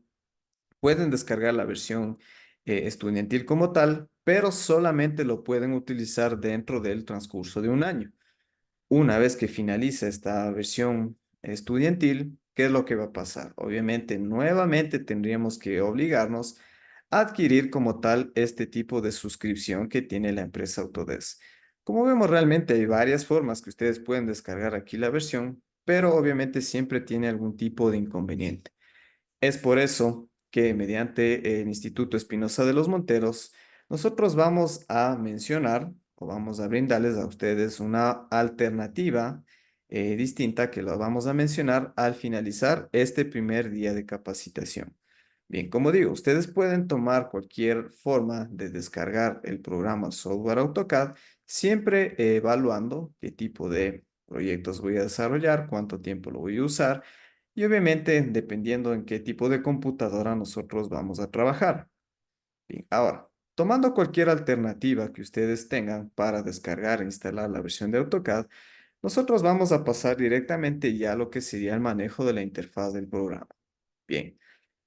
pueden descargar la versión estudiantil como tal, pero solamente lo pueden utilizar dentro del transcurso de un año. Una vez que finaliza esta versión estudiantil, ¿qué es lo que va a pasar? Obviamente, nuevamente tendríamos que obligarnos a adquirir como tal este tipo de suscripción que tiene la empresa Autodesk. Como vemos, realmente hay varias formas que ustedes pueden descargar aquí la versión, pero obviamente siempre tiene algún tipo de inconveniente. Es por eso que mediante el Instituto Espinosa de los Monteros, nosotros vamos a mencionar o vamos a brindarles a ustedes una alternativa distinta que la vamos a mencionar al finalizar este primer día de capacitación. Bien, como digo, ustedes pueden tomar cualquier forma de descargar el programa software AutoCAD, siempre evaluando qué tipo de proyectos voy a desarrollar, cuánto tiempo lo voy a usar y obviamente, dependiendo en qué tipo de computadora nosotros vamos a trabajar. Bien, ahora, tomando cualquier alternativa que ustedes tengan para descargar e instalar la versión de AutoCAD, nosotros vamos a pasar directamente ya a lo que sería el manejo de la interfaz del programa. Bien,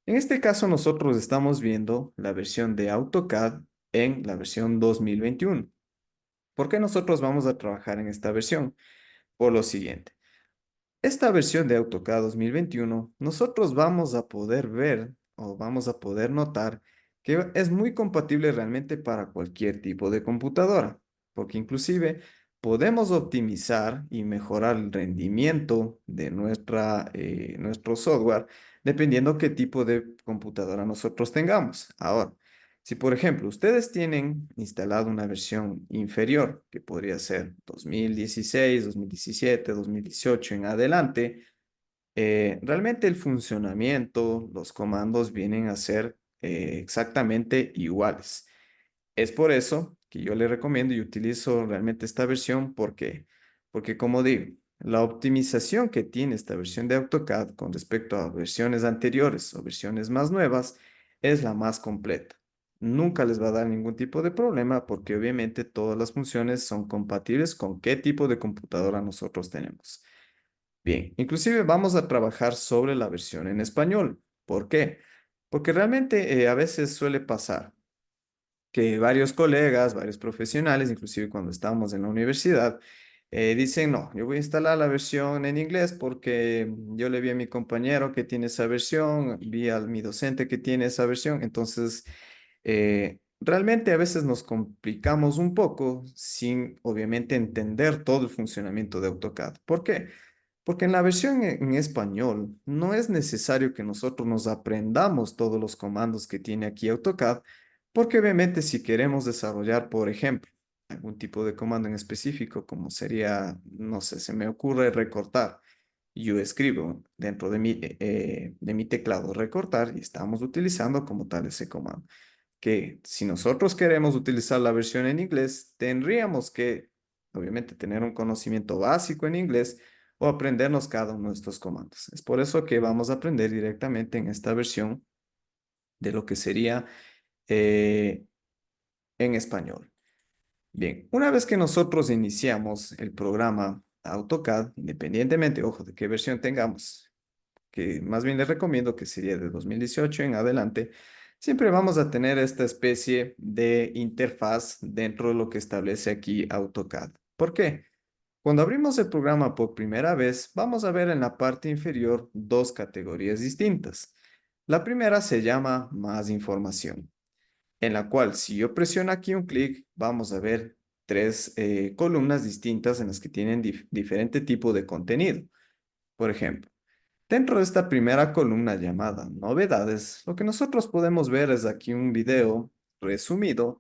en este caso nosotros estamos viendo la versión de AutoCAD en la versión 2021. ¿Por qué nosotros vamos a trabajar en esta versión? Por lo siguiente. Esta versión de AutoCAD 2021, nosotros vamos a poder ver o vamos a poder notar que es muy compatible realmente para cualquier tipo de computadora, porque inclusive podemos optimizar y mejorar el rendimiento de nuestro software dependiendo qué tipo de computadora nosotros tengamos. Ahora, si por ejemplo ustedes tienen instalado una versión inferior, que podría ser 2016, 2017, 2018 en adelante, realmente el funcionamiento, los comandos vienen a ser exactamente iguales. Es por eso que yo le recomiendo y utilizo realmente esta versión porque como digo, la optimización que tiene esta versión de AutoCAD con respecto a versiones anteriores o versiones más nuevas es la más completa. Nunca les va a dar ningún tipo de problema porque obviamente todas las funciones son compatibles con qué tipo de computadora nosotros tenemos. Bien, inclusive vamos a trabajar sobre la versión en español. ¿Por qué? Porque realmente a veces suele pasar que varios colegas, varios profesionales, inclusive cuando estábamos en la universidad, dicen, no, yo voy a instalar la versión en inglés porque yo le vi a mi compañero que tiene esa versión, vi a mi docente que tiene esa versión, entonces realmente a veces nos complicamos un poco sin obviamente entender todo el funcionamiento de AutoCAD. ¿Por qué? Porque en la versión en español no es necesario que nosotros nos aprendamos todos los comandos que tiene aquí AutoCAD, porque obviamente si queremos desarrollar, por ejemplo, algún tipo de comando en específico, como sería, no sé, se me ocurre recortar. yo escribo dentro de mi teclado recortar y estamos utilizando como tal ese comando. Que si nosotros queremos utilizar la versión en inglés, tendríamos que, obviamente, tener un conocimiento básico en inglés o aprendernos cada uno de estos comandos. Es por eso que vamos a aprender directamente en esta versión de lo que sería eh, en español. Bien, una vez que nosotros iniciamos el programa AutoCAD, independientemente, ojo, de qué versión tengamos, que más bien les recomiendo que sería de 2018 en adelante, siempre vamos a tener esta especie de interfaz dentro de lo que establece aquí AutoCAD. ¿Por qué? Cuando abrimos el programa por primera vez, vamos a ver en la parte inferior dos categorías distintas. La primera se llama Más información, en la cual si yo presiono aquí un clic, vamos a ver tres columnas distintas en las que tienen diferente tipo de contenido. Por ejemplo, dentro de esta primera columna llamada Novedades, lo que nosotros podemos ver es aquí un video resumido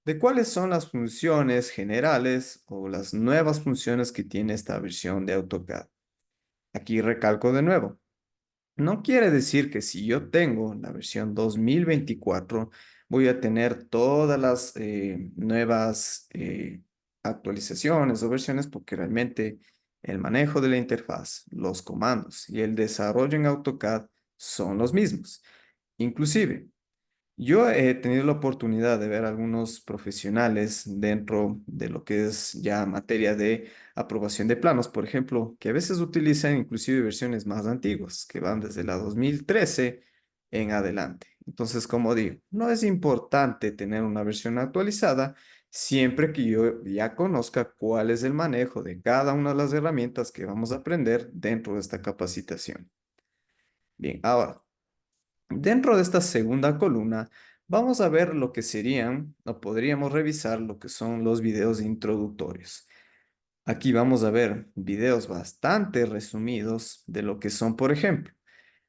de cuáles son las funciones generales o las nuevas funciones que tiene esta versión de AutoCAD. Aquí recalco de nuevo. No quiere decir que si yo tengo la versión 2024, voy a tener todas las nuevas actualizaciones o versiones, porque realmente el manejo de la interfaz, los comandos y el desarrollo en AutoCAD son los mismos. Inclusive, yo he tenido la oportunidad de ver algunos profesionales dentro de lo que es ya materia de aprobación de planos, por ejemplo, que a veces utilizan inclusive versiones más antiguas, que van desde la 2013 en adelante. Entonces, como digo, no es importante tener una versión actualizada siempre que yo ya conozca cuál es el manejo de cada una de las herramientas que vamos a aprender dentro de esta capacitación. Bien, ahora. Dentro de esta segunda columna, vamos a ver lo que serían, o podríamos revisar lo que son los videos introductorios. Aquí vamos a ver videos bastante resumidos de lo que son, por ejemplo,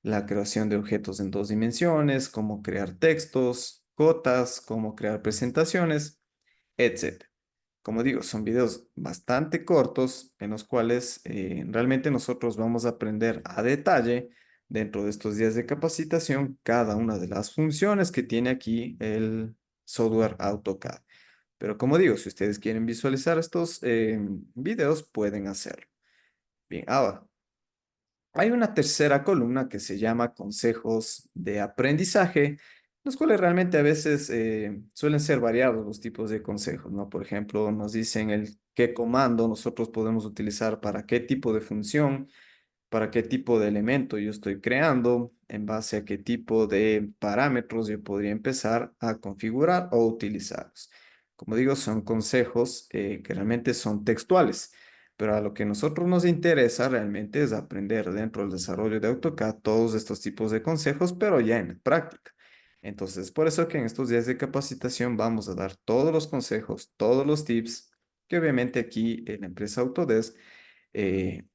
la creación de objetos en dos dimensiones, cómo crear textos, cotas, cómo crear presentaciones, etc. Como digo, son videos bastante cortos en los cuales realmente nosotros vamos a aprender a detalle dentro de estos días de capacitación cada una de las funciones que tiene aquí el software AutoCAD. Pero como digo, si ustedes quieren visualizar estos videos, pueden hacerlo. Bien, ahora, hay una tercera columna que se llama consejos de aprendizaje, los cuales realmente a veces suelen ser variados los tipos de consejos, ¿no? Por ejemplo, nos dicen el qué comando nosotros podemos utilizar para qué tipo de función, para qué tipo de elemento yo estoy creando, en base a qué tipo de parámetros yo podría empezar a configurar o utilizarlos. Como digo, son consejos que realmente son textuales, pero a lo que a nosotros nos interesa realmente es aprender dentro del desarrollo de AutoCAD todos estos tipos de consejos, pero ya en la práctica. Entonces, por eso que en estos días de capacitación vamos a dar todos los consejos, todos los tips que obviamente aquí en la empresa Autodesk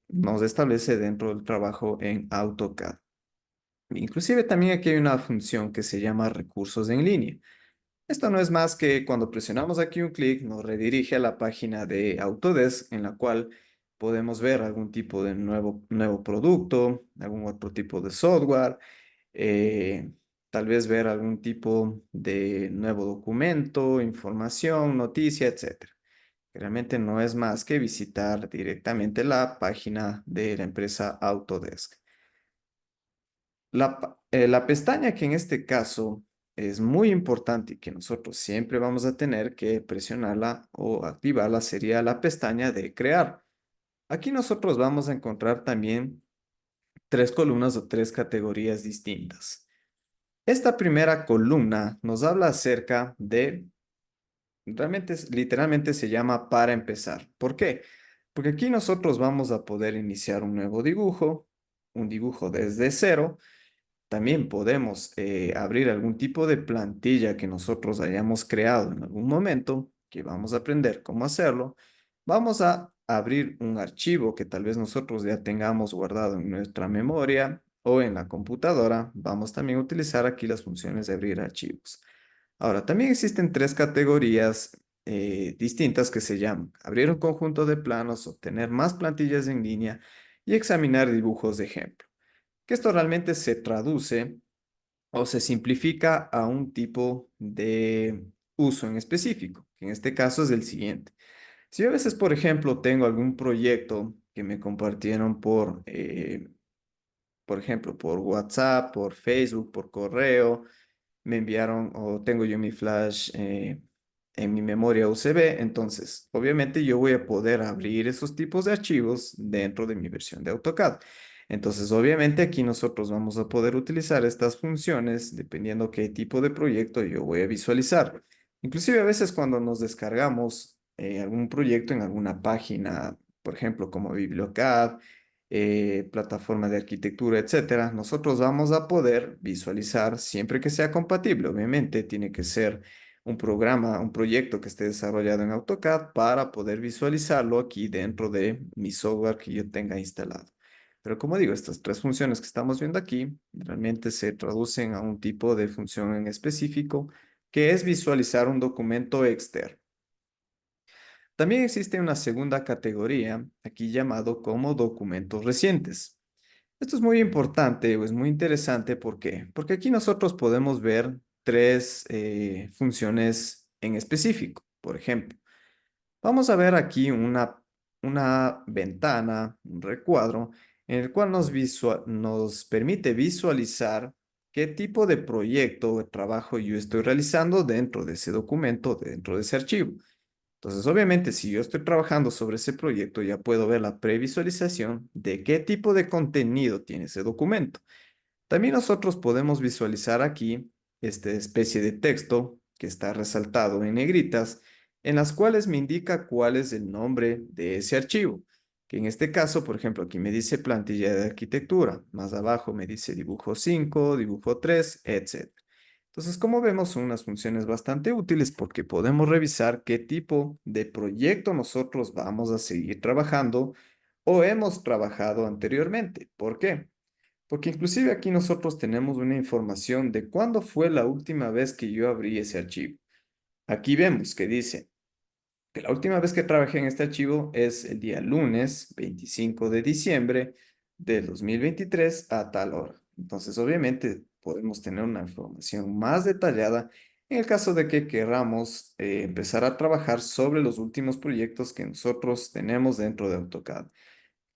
nos establece dentro del trabajo en AutoCAD. Inclusive también aquí hay una función que se llama recursos en línea. Esto no es más que cuando presionamos aquí un clic nos redirige a la página de Autodesk en la cual podemos ver algún tipo de nuevo producto, algún otro tipo de software, eh, tal vez ver algún tipo de nuevo documento, información, noticia, etcétera. Realmente no es más que visitar directamente la página de la empresa Autodesk. La pestaña que en este caso es muy importante y que nosotros siempre vamos a tener que presionarla o activarla sería la pestaña de crear. Aquí nosotros vamos a encontrar también tres columnas o tres categorías distintas. Esta primera columna nos habla acerca de realmente, literalmente se llama para empezar. ¿Por qué? Porque aquí nosotros vamos a poder iniciar un dibujo desde cero. También podemos abrir algún tipo de plantilla que nosotros hayamos creado en algún momento, que vamos a aprender cómo hacerlo. Vamos a abrir un archivo que tal vez nosotros ya tengamos guardado en nuestra memoria o en la computadora. Vamos también a utilizar aquí las funciones de abrir archivos. Ahora, también existen tres categorías distintas que se llaman abrir un conjunto de planos, obtener más plantillas en línea y examinar dibujos de ejemplo. Que esto realmente se traduce o se simplifica a un tipo de uso en específico, que en este caso es el siguiente. Si yo a veces, por ejemplo, tengo algún proyecto que me compartieron por ejemplo, por WhatsApp, por Facebook, por correo, me enviaron o tengo yo mi flash en mi memoria USB, entonces obviamente yo voy a poder abrir esos tipos de archivos dentro de mi versión de AutoCAD. Entonces obviamente aquí nosotros vamos a poder utilizar estas funciones dependiendo qué tipo de proyecto yo voy a visualizar. Inclusive a veces cuando nos descargamos algún proyecto en alguna página, por ejemplo como Bibliocad, plataforma de arquitectura, etcétera, nosotros vamos a poder visualizar siempre que sea compatible. Obviamente tiene que ser un programa, un proyecto que esté desarrollado en AutoCAD para poder visualizarlo aquí dentro de mi software que yo tenga instalado. Pero como digo, estas tres funciones que estamos viendo aquí realmente se traducen a un tipo de función en específico que es visualizar un documento externo. También existe una segunda categoría, aquí llamado como documentos recientes. Esto es muy importante o es muy interesante. ¿Por qué? Porque aquí nosotros podemos ver tres funciones en específico. Por ejemplo, vamos a ver aquí una ventana, un recuadro, en el cual nos permite visualizar qué tipo de proyecto o trabajo yo estoy realizando dentro de ese documento, dentro de ese archivo. Entonces, obviamente, si yo estoy trabajando sobre ese proyecto, ya puedo ver la previsualización de qué tipo de contenido tiene ese documento. También nosotros podemos visualizar aquí esta especie de texto que está resaltado en negritas, en las cuales me indica cuál es el nombre de ese archivo. Que en este caso, por ejemplo, aquí me dice plantilla de arquitectura, más abajo me dice dibujo 5, dibujo 3, etc. Entonces, como vemos, son unas funciones bastante útiles porque podemos revisar qué tipo de proyecto nosotros vamos a seguir trabajando o hemos trabajado anteriormente. ¿Por qué? Porque inclusive aquí nosotros tenemos una información de cuándo fue la última vez que yo abrí ese archivo. Aquí vemos que dice que la última vez que trabajé en este archivo es el día lunes 25 de diciembre del 2023 a tal hora. Entonces, obviamente, podemos tener una información más detallada en el caso de que queramos empezar a trabajar sobre los últimos proyectos que nosotros tenemos dentro de AutoCAD.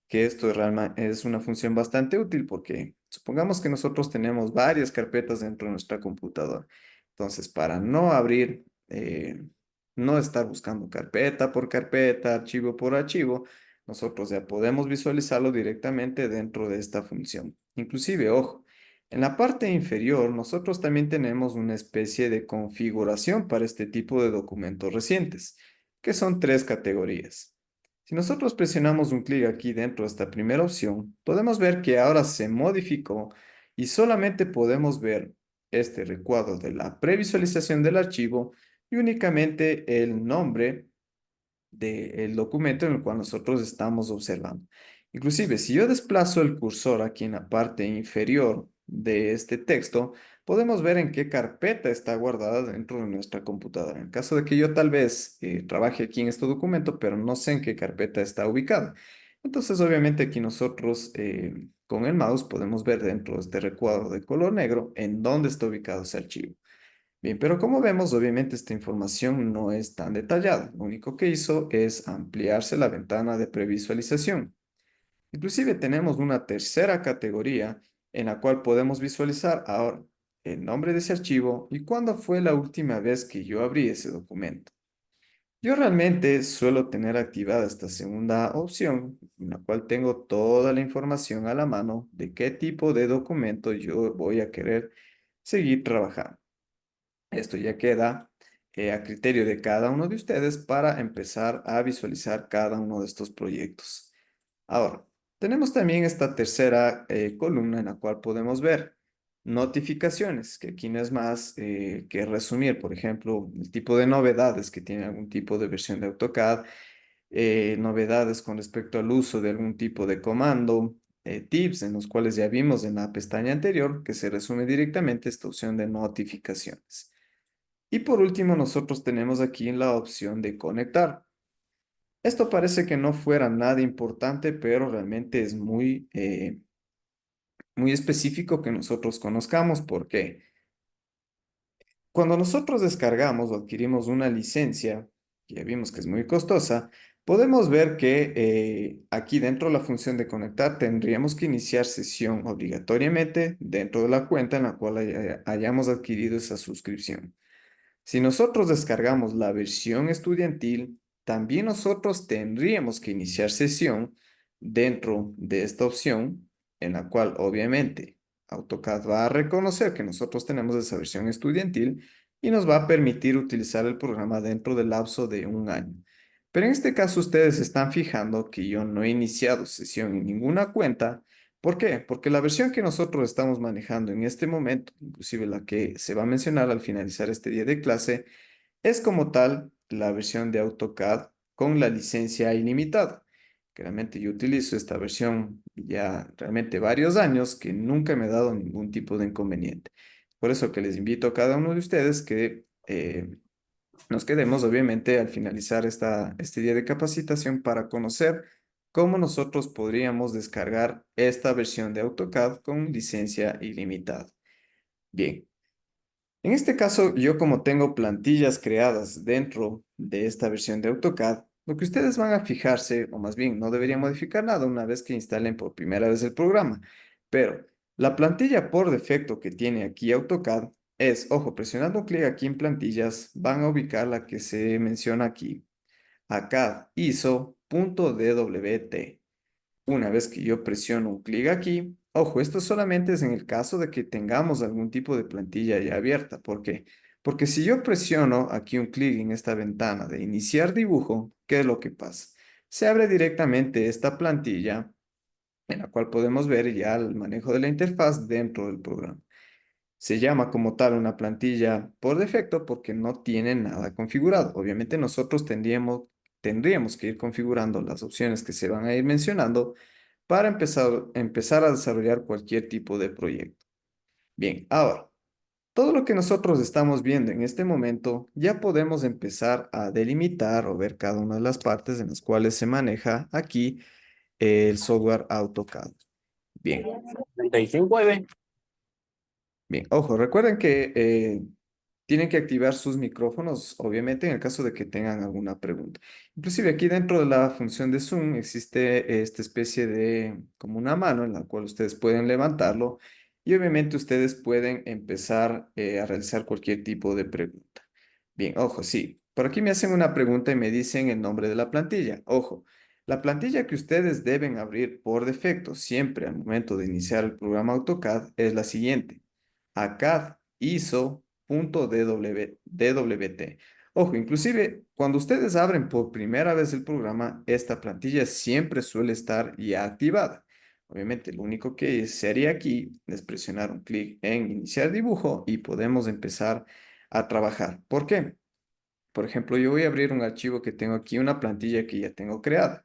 Que esto es una función bastante útil porque supongamos que nosotros tenemos varias carpetas dentro de nuestra computadora. Entonces, para no abrir, no estar buscando carpeta por carpeta, archivo por archivo, nosotros ya podemos visualizarlo directamente dentro de esta función. Inclusive, ojo, en la parte inferior nosotros también tenemos una especie de configuración para este tipo de documentos recientes, que son tres categorías. Si nosotros presionamos un clic aquí dentro de esta primera opción, podemos ver que ahora se modificó y solamente podemos ver este recuadro de la previsualización del archivo y únicamente el nombre del documento en el cual nosotros estamos observando. Inclusive, si yo desplazo el cursor aquí en la parte inferior de este texto, podemos ver en qué carpeta está guardada dentro de nuestra computadora. En el caso de que yo tal vez trabaje aquí en este documento, pero no sé en qué carpeta está ubicada. Entonces, obviamente aquí nosotros con el mouse podemos ver dentro de este recuadro de color negro en dónde está ubicado ese archivo. Bien, pero como vemos, obviamente esta información no es tan detallada. Lo único que hizo es ampliarse la ventana de previsualización. Inclusive tenemos una tercera categoría en la cual podemos visualizar ahora el nombre de ese archivo y cuándo fue la última vez que yo abrí ese documento. Yo realmente suelo tener activada esta segunda opción, en la cual tengo toda la información a la mano de qué tipo de documento yo voy a querer seguir trabajando. Esto ya queda a criterio de cada uno de ustedes para empezar a visualizar cada uno de estos proyectos. Ahora, tenemos también esta tercera columna en la cual podemos ver notificaciones, que aquí no es más que resumir, por ejemplo, el tipo de novedades que tiene algún tipo de versión de AutoCAD, novedades con respecto al uso de algún tipo de comando, tips en los cuales ya vimos en la pestaña anterior, que se resume directamente esta opción de notificaciones. Y por último, nosotros tenemos aquí la opción de conectar. Esto parece que no fuera nada importante, pero realmente es muy específico que nosotros conozcamos. ¿Por qué? Cuando nosotros descargamos o adquirimos una licencia, que ya vimos que es muy costosa, podemos ver que aquí dentro de la función de conectar tendríamos que iniciar sesión obligatoriamente dentro de la cuenta en la cual hayamos adquirido esa suscripción. Si nosotros descargamos la versión estudiantil, también nosotros tendríamos que iniciar sesión dentro de esta opción, en la cual obviamente AutoCAD va a reconocer que nosotros tenemos esa versión estudiantil y nos va a permitir utilizar el programa dentro del lapso de un año. Pero en este caso ustedes se están fijando que yo no he iniciado sesión en ninguna cuenta. ¿Por qué? Porque la versión que nosotros estamos manejando en este momento, inclusive la que se va a mencionar al finalizar este día de clase, es como tal la versión de AutoCAD con la licencia ilimitada. Que realmente yo utilizo esta versión ya realmente varios años que nunca me ha dado ningún tipo de inconveniente. Por eso que les invito a cada uno de ustedes que nos quedemos obviamente al finalizar este día de capacitación para conocer cómo nosotros podríamos descargar esta versión de AutoCAD con licencia ilimitada. Bien, en este caso yo como tengo plantillas creadas dentro de esta versión de AutoCAD, lo que ustedes van a fijarse, o más bien no deberían modificar nada una vez que instalen por primera vez el programa, pero la plantilla por defecto que tiene aquí AutoCAD es, ojo, presionando un clic aquí en plantillas, van a ubicar la que se menciona aquí, ACAD ISO.dwt. Una vez que yo presiono un clic aquí, ojo, esto solamente es en el caso de que tengamos algún tipo de plantilla ya abierta. ¿Por qué? Porque si yo presiono aquí un clic en esta ventana de iniciar dibujo, ¿qué es lo que pasa? Se abre directamente esta plantilla en la cual podemos ver ya el manejo de la interfaz dentro del programa. Se llama como tal una plantilla por defecto porque no tiene nada configurado. Obviamente nosotros tendríamos que ir configurando las opciones que se van a ir mencionando para empezar a desarrollar cualquier tipo de proyecto. Bien, ahora, todo lo que nosotros estamos viendo en este momento, ya podemos empezar a delimitar o ver cada una de las partes en las cuales se maneja aquí el software AutoCAD. Bien. 35 Bien, ojo, recuerden que tienen que activar sus micrófonos, obviamente, en el caso de que tengan alguna pregunta. Inclusive aquí dentro de la función de Zoom existe esta especie de como una mano en la cual ustedes pueden levantarlo y obviamente ustedes pueden empezar a realizar cualquier tipo de pregunta. Bien, ojo, sí. Por aquí me hacen una pregunta y me dicen el nombre de la plantilla. Ojo, la plantilla que ustedes deben abrir por defecto siempre al momento de iniciar el programa AutoCAD es la siguiente: ACAD ISO.dwt. Ojo, inclusive cuando ustedes abren por primera vez el programa, esta plantilla siempre suele estar ya activada. Obviamente, lo único que se haría aquí es presionar un clic en iniciar dibujo y podemos empezar a trabajar. ¿Por qué? Por ejemplo, yo voy a abrir un archivo que tengo aquí, una plantilla que ya tengo creada.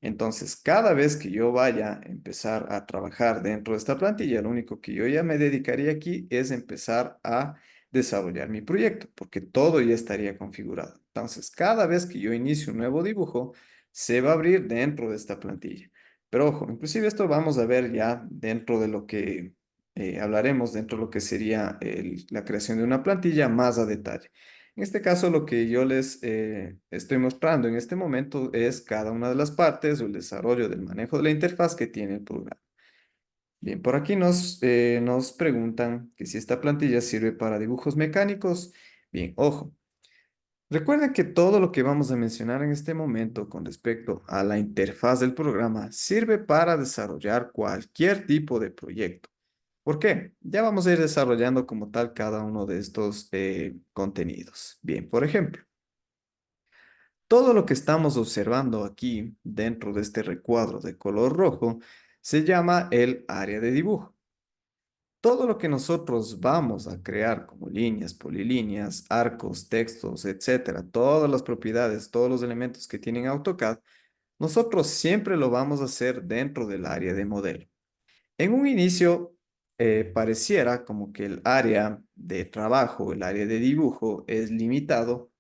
Entonces, cada vez que yo vaya a empezar a trabajar dentro de esta plantilla, lo único que yo ya me dedicaría aquí es empezar a desarrollar mi proyecto, porque todo ya estaría configurado. Entonces, cada vez que yo inicie un nuevo dibujo, se va a abrir dentro de esta plantilla. Pero ojo, inclusive esto vamos a ver ya dentro de lo que hablaremos, dentro de lo que sería la creación de una plantilla más a detalle. En este caso, lo que yo les estoy mostrando en este momento es cada una de las partes o el desarrollo del manejo de la interfaz que tiene el programa. Bien, por aquí nos preguntan que si esta plantilla sirve para dibujos mecánicos. Bien, ojo. Recuerden que todo lo que vamos a mencionar en este momento con respecto a la interfaz del programa sirve para desarrollar cualquier tipo de proyecto. ¿Por qué? Ya vamos a ir desarrollando como tal cada uno de estos contenidos. Bien, por ejemplo. Todo lo que estamos observando aquí dentro de este recuadro de color rojo se llama el área de dibujo. Todo lo que nosotros vamos a crear como líneas, polilíneas, arcos, textos, etcétera, todas las propiedades, todos los elementos que tienen AutoCAD, nosotros siempre lo vamos a hacer dentro del área de modelo. En un inicio, pareciera como que el área de trabajo, el área de dibujo es limitado,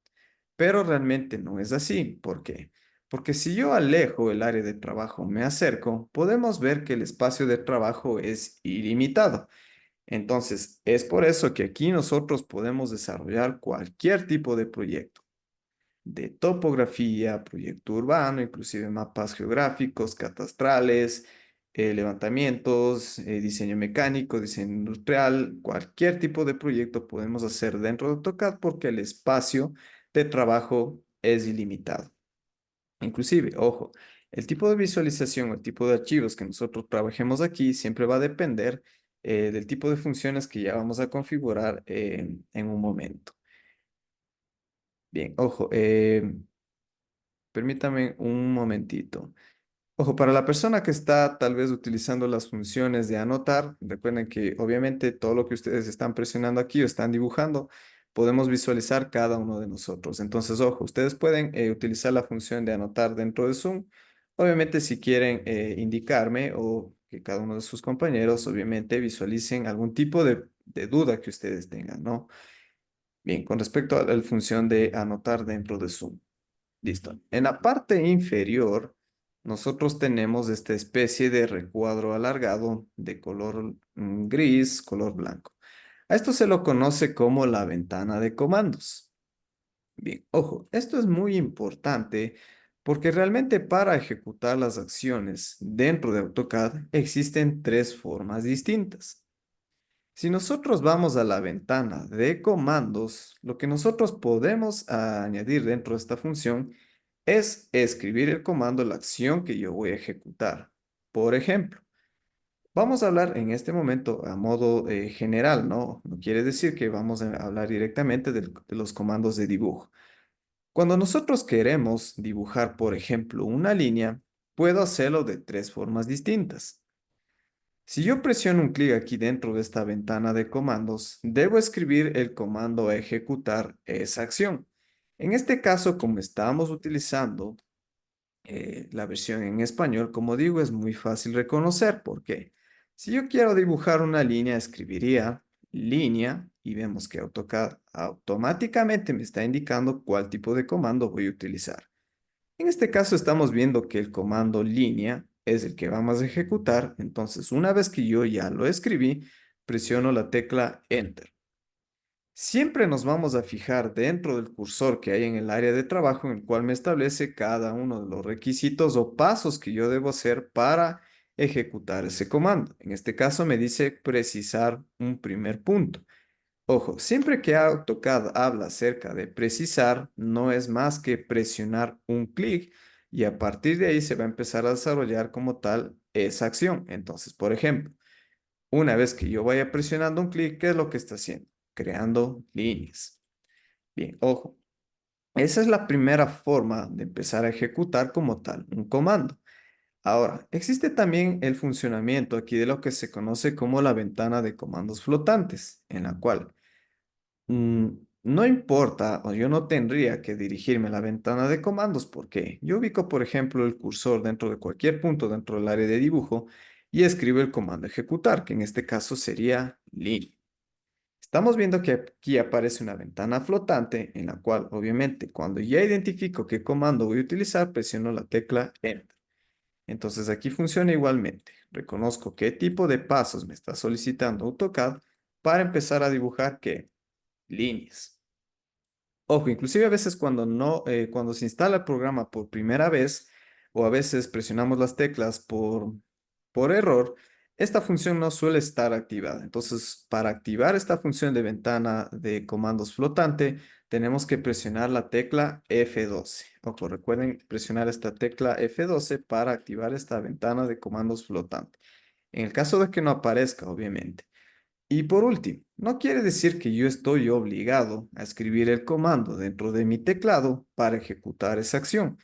pero realmente no es así. ¿Por qué? Porque si yo alejo el área de trabajo, me acerco, podemos ver que el espacio de trabajo es ilimitado. Entonces, es por eso que aquí nosotros podemos desarrollar cualquier tipo de proyecto, de topografía, proyecto urbano, inclusive mapas geográficos, catastrales, levantamientos, diseño mecánico, diseño industrial, cualquier tipo de proyecto podemos hacer dentro de AutoCAD porque el espacio de trabajo es ilimitado. Inclusive, ojo, el tipo de visualización o el tipo de archivos que nosotros trabajemos aquí siempre va a depender del tipo de funciones que ya vamos a configurar en un momento. Bien, ojo, permítame un momentito. Ojo, para la persona que está tal vez utilizando las funciones de anotar, recuerden que obviamente todo lo que ustedes están presionando aquí o están dibujando, podemos visualizar cada uno de nosotros. Entonces, ojo, ustedes pueden utilizar la función de anotar dentro de Zoom. Obviamente, si quieren indicarme o que cada uno de sus compañeros, obviamente, visualicen algún tipo de duda que ustedes tengan, ¿no? Bien, con respecto a la función de anotar dentro de Zoom. Listo. En la parte inferior, nosotros tenemos esta especie de recuadro alargado de color gris, color blanco. A esto se lo conoce como la ventana de comandos. Bien, ojo, esto es muy importante porque realmente para ejecutar las acciones dentro de AutoCAD existen tres formas distintas. Si nosotros vamos a la ventana de comandos, lo que nosotros podemos añadir dentro de esta función es escribir el comando, la acción que yo voy a ejecutar. Por ejemplo, vamos a hablar en este momento a modo general, ¿no? No quiere decir que vamos a hablar directamente de los comandos de dibujo. Cuando nosotros queremos dibujar, por ejemplo, una línea, puedo hacerlo de tres formas distintas. Si yo presiono un clic aquí dentro de esta ventana de comandos, debo escribir el comando a ejecutar esa acción. En este caso, como estamos utilizando la versión en español, como digo, es muy fácil reconocer. ¿Por qué? Si yo quiero dibujar una línea, escribiría línea y vemos que AutoCAD automáticamente me está indicando cuál tipo de comando voy a utilizar. En este caso estamos viendo que el comando línea es el que vamos a ejecutar. Entonces, una vez que yo ya lo escribí, presiono la tecla Enter. Siempre nos vamos a fijar dentro del cursor que hay en el área de trabajo en el cual me establece cada uno de los requisitos o pasos que yo debo hacer para ejecutar ese comando. En este caso me dice precisar un primer punto. Ojo, siempre que AutoCAD habla acerca de precisar, no es más que presionar un clic y a partir de ahí se va a empezar a desarrollar como tal esa acción. Entonces, por ejemplo, una vez que yo vaya presionando un clic, ¿qué es lo que está haciendo? Creando líneas. Bien, ojo, esa es la primera forma de empezar a ejecutar como tal un comando. Ahora, existe también el funcionamiento aquí de lo que se conoce como la ventana de comandos flotantes, en la cual Mm, no importa, o yo no tendría que dirigirme a la ventana de comandos porque yo ubico, por ejemplo, el cursor dentro de cualquier punto dentro del área de dibujo y escribo el comando ejecutar, que en este caso sería línea. Estamos viendo que aquí aparece una ventana flotante en la cual, obviamente, cuando ya identifico qué comando voy a utilizar, presiono la tecla Enter. Entonces aquí funciona igualmente. Reconozco qué tipo de pasos me está solicitando AutoCAD para empezar a dibujar qué líneas. Ojo, inclusive a veces cuando no, cuando se instala el programa por primera vez o a veces presionamos las teclas por error, esta función no suele estar activada. Entonces, para activar esta función de ventana de comandos flotante, tenemos que presionar la tecla F12. Ojo, recuerden presionar esta tecla F12 para activar esta ventana de comandos flotante. En el caso de que no aparezca, obviamente. Y por último, no quiere decir que yo estoy obligado a escribir el comando dentro de mi teclado para ejecutar esa acción,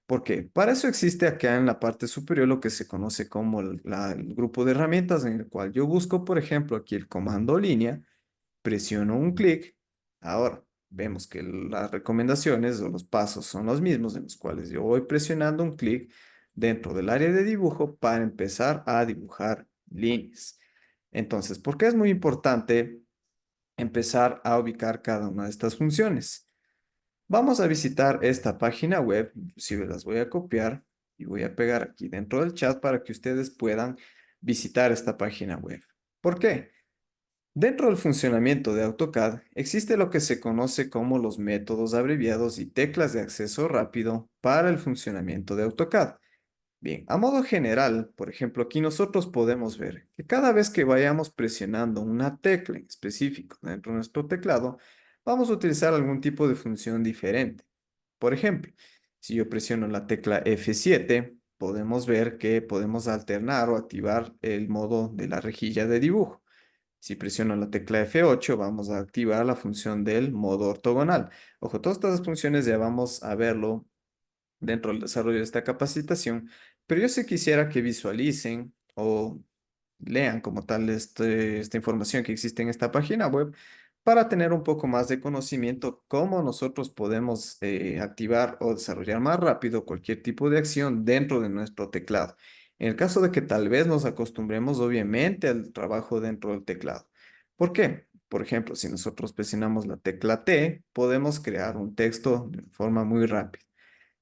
porque para eso existe acá en la parte superior lo que se conoce como el grupo de herramientas en el cual yo busco, por ejemplo, aquí el comando línea, presiono un clic. Ahora, vemos que las recomendaciones o los pasos son los mismos en los cuales yo voy presionando un clic dentro del área de dibujo para empezar a dibujar líneas. Entonces, ¿por qué es muy importante empezar a ubicar cada una de estas funciones? Vamos a visitar esta página web, inclusive las voy a copiar y voy a pegar aquí dentro del chat para que ustedes puedan visitar esta página web. ¿Por qué? Dentro del funcionamiento de AutoCAD existe lo que se conoce como los métodos abreviados y teclas de acceso rápido para el funcionamiento de AutoCAD. Bien, a modo general, por ejemplo, aquí nosotros podemos ver que cada vez que vayamos presionando una tecla en específico dentro de nuestro teclado, vamos a utilizar algún tipo de función diferente. Por ejemplo, si yo presiono la tecla F7, podemos ver que podemos alternar o activar el modo de la rejilla de dibujo. Si presiono la tecla F8, vamos a activar la función del modo ortogonal. Ojo, todas estas funciones ya vamos a verlo dentro del desarrollo de esta capacitación, pero yo sí quisiera que visualicen o lean como tal esta información que existe en esta página web para tener un poco más de conocimiento cómo nosotros podemos activar o desarrollar más rápido cualquier tipo de acción dentro de nuestro teclado. En el caso de que tal vez nos acostumbremos obviamente al trabajo dentro del teclado. ¿Por qué? Por ejemplo, si nosotros presionamos la tecla T, podemos crear un texto de forma muy rápida.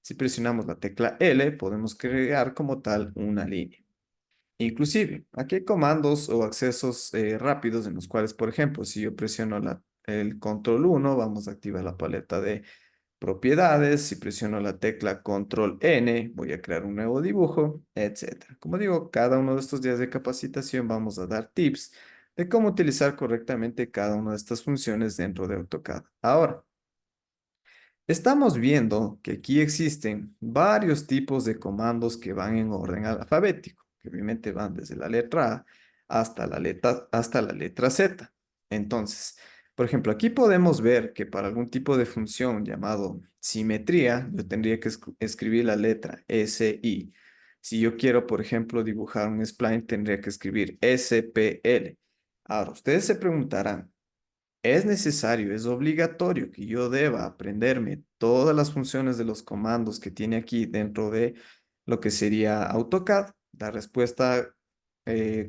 Si presionamos la tecla L, podemos crear como tal una línea. Inclusive, aquí hay comandos o accesos rápidos en los cuales, por ejemplo, si yo presiono el control 1, vamos a activar la paleta de propiedades. Si presiono la tecla control N, voy a crear un nuevo dibujo, etcétera. Como digo, cada uno de estos días de capacitación vamos a dar tips de cómo utilizar correctamente cada una de estas funciones dentro de AutoCAD. Ahora, estamos viendo que aquí existen varios tipos de comandos que van en orden alfabético, que obviamente van desde la letra A hasta la letra Z. Entonces, por ejemplo, aquí podemos ver que para algún tipo de función llamado simetría, yo tendría que escribir la letra SI. Si yo quiero, por ejemplo, dibujar un spline, tendría que escribir SPL. Ahora, ustedes se preguntarán, es necesario, es obligatorio que yo deba aprenderme todas las funciones de los comandos que tiene aquí dentro de lo que sería AutoCAD. La respuesta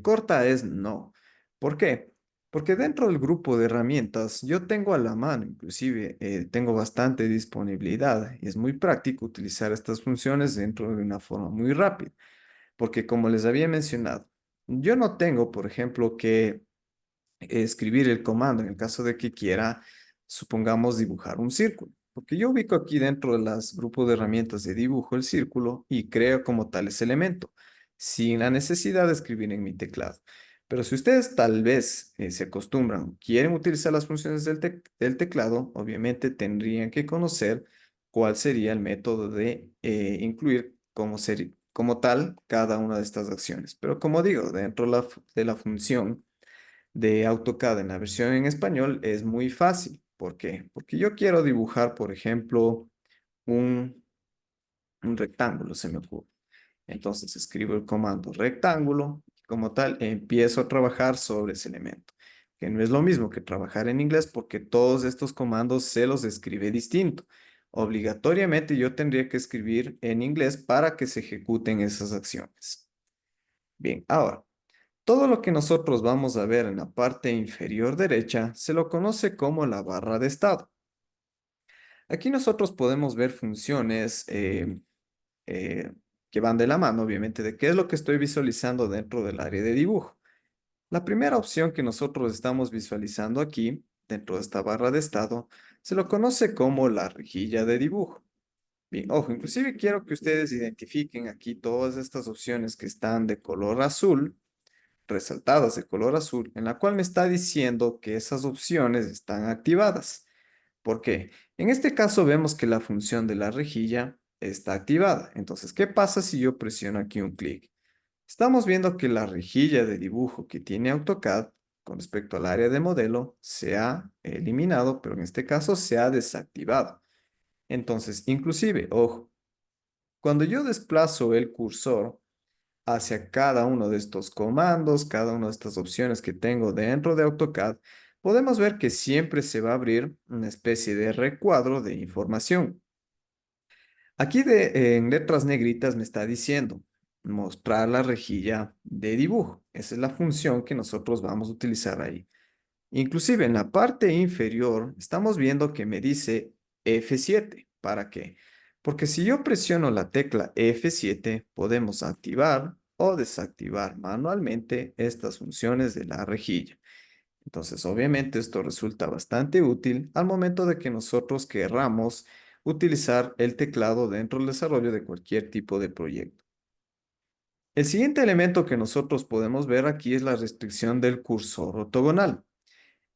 corta es no. ¿Por qué? Porque dentro del grupo de herramientas yo tengo a la mano, inclusive tengo bastante disponibilidad y es muy práctico utilizar estas funciones dentro de una forma muy rápida. Porque como les había mencionado, yo no tengo, por ejemplo, que escribir el comando en el caso de que quiera, supongamos, dibujar un círculo. Porque yo ubico aquí dentro de los grupos de herramientas de dibujo el círculo y creo como tal ese elemento, sin la necesidad de escribir en mi teclado. Pero si ustedes tal vez se acostumbran, quieren utilizar las funciones del teclado, obviamente tendrían que conocer cuál sería el método de incluir como tal cada una de estas acciones. Pero como digo, dentro de la función de AutoCAD en la versión en español es muy fácil. ¿Por qué? Porque yo quiero dibujar, por ejemplo, un, un rectángulo, se me ocurre. Entonces escribo el comando rectángulo y como tal empiezo a trabajar sobre ese elemento, que no es lo mismo que trabajar en inglés porque todos estos comandos se los escribe distinto. Obligatoriamente yo tendría que escribir en inglés para que se ejecuten esas acciones. Bien, ahora, todo lo que nosotros vamos a ver en la parte inferior derecha se lo conoce como la barra de estado. Aquí nosotros podemos ver funciones eh, que van de la mano, obviamente, de qué es lo que estoy visualizando dentro del área de dibujo. La primera opción que nosotros estamos visualizando aquí, dentro de esta barra de estado, se lo conoce como la rejilla de dibujo. Bien, ojo, inclusive quiero que ustedes identifiquen aquí todas estas opciones que están de color azul resaltadas de color azul, en la cual me está diciendo que esas opciones están activadas. ¿Por qué? En este caso vemos que la función de la rejilla está activada. Entonces, ¿qué pasa si yo presiono aquí un clic? Estamos viendo que la rejilla de dibujo que tiene AutoCAD con respecto al área de modelo se ha eliminado, pero en este caso se ha desactivado. Entonces, inclusive, ojo, cuando yo desplazo el cursor hacia cada uno de estos comandos, cada una de estas opciones que tengo dentro de AutoCAD, podemos ver que siempre se va a abrir una especie de recuadro de información. Aquí en letras negritas me está diciendo mostrar la rejilla de dibujo. Esa es la función que nosotros vamos a utilizar ahí. Inclusive en la parte inferior estamos viendo que me dice F7. ¿Para qué? Porque si yo presiono la tecla F7, podemos activar o desactivar manualmente estas funciones de la rejilla. Entonces, obviamente, esto resulta bastante útil al momento de que nosotros querramos utilizar el teclado dentro del desarrollo de cualquier tipo de proyecto. El siguiente elemento que nosotros podemos ver aquí es la restricción del cursor ortogonal.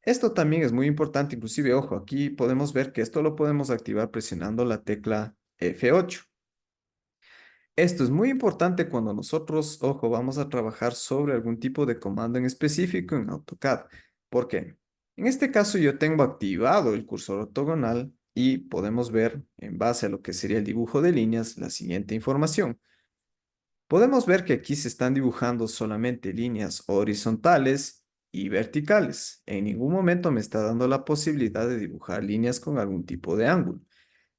Esto también es muy importante, inclusive, ojo, aquí podemos ver que esto lo podemos activar presionando la tecla F8. Esto es muy importante cuando nosotros, ojo, vamos a trabajar sobre algún tipo de comando en específico en AutoCAD. ¿Por qué? En este caso yo tengo activado el cursor ortogonal y podemos ver en base a lo que sería el dibujo de líneas la siguiente información. Podemos ver que aquí se están dibujando solamente líneas horizontales y verticales. En ningún momento me está dando la posibilidad de dibujar líneas con algún tipo de ángulo.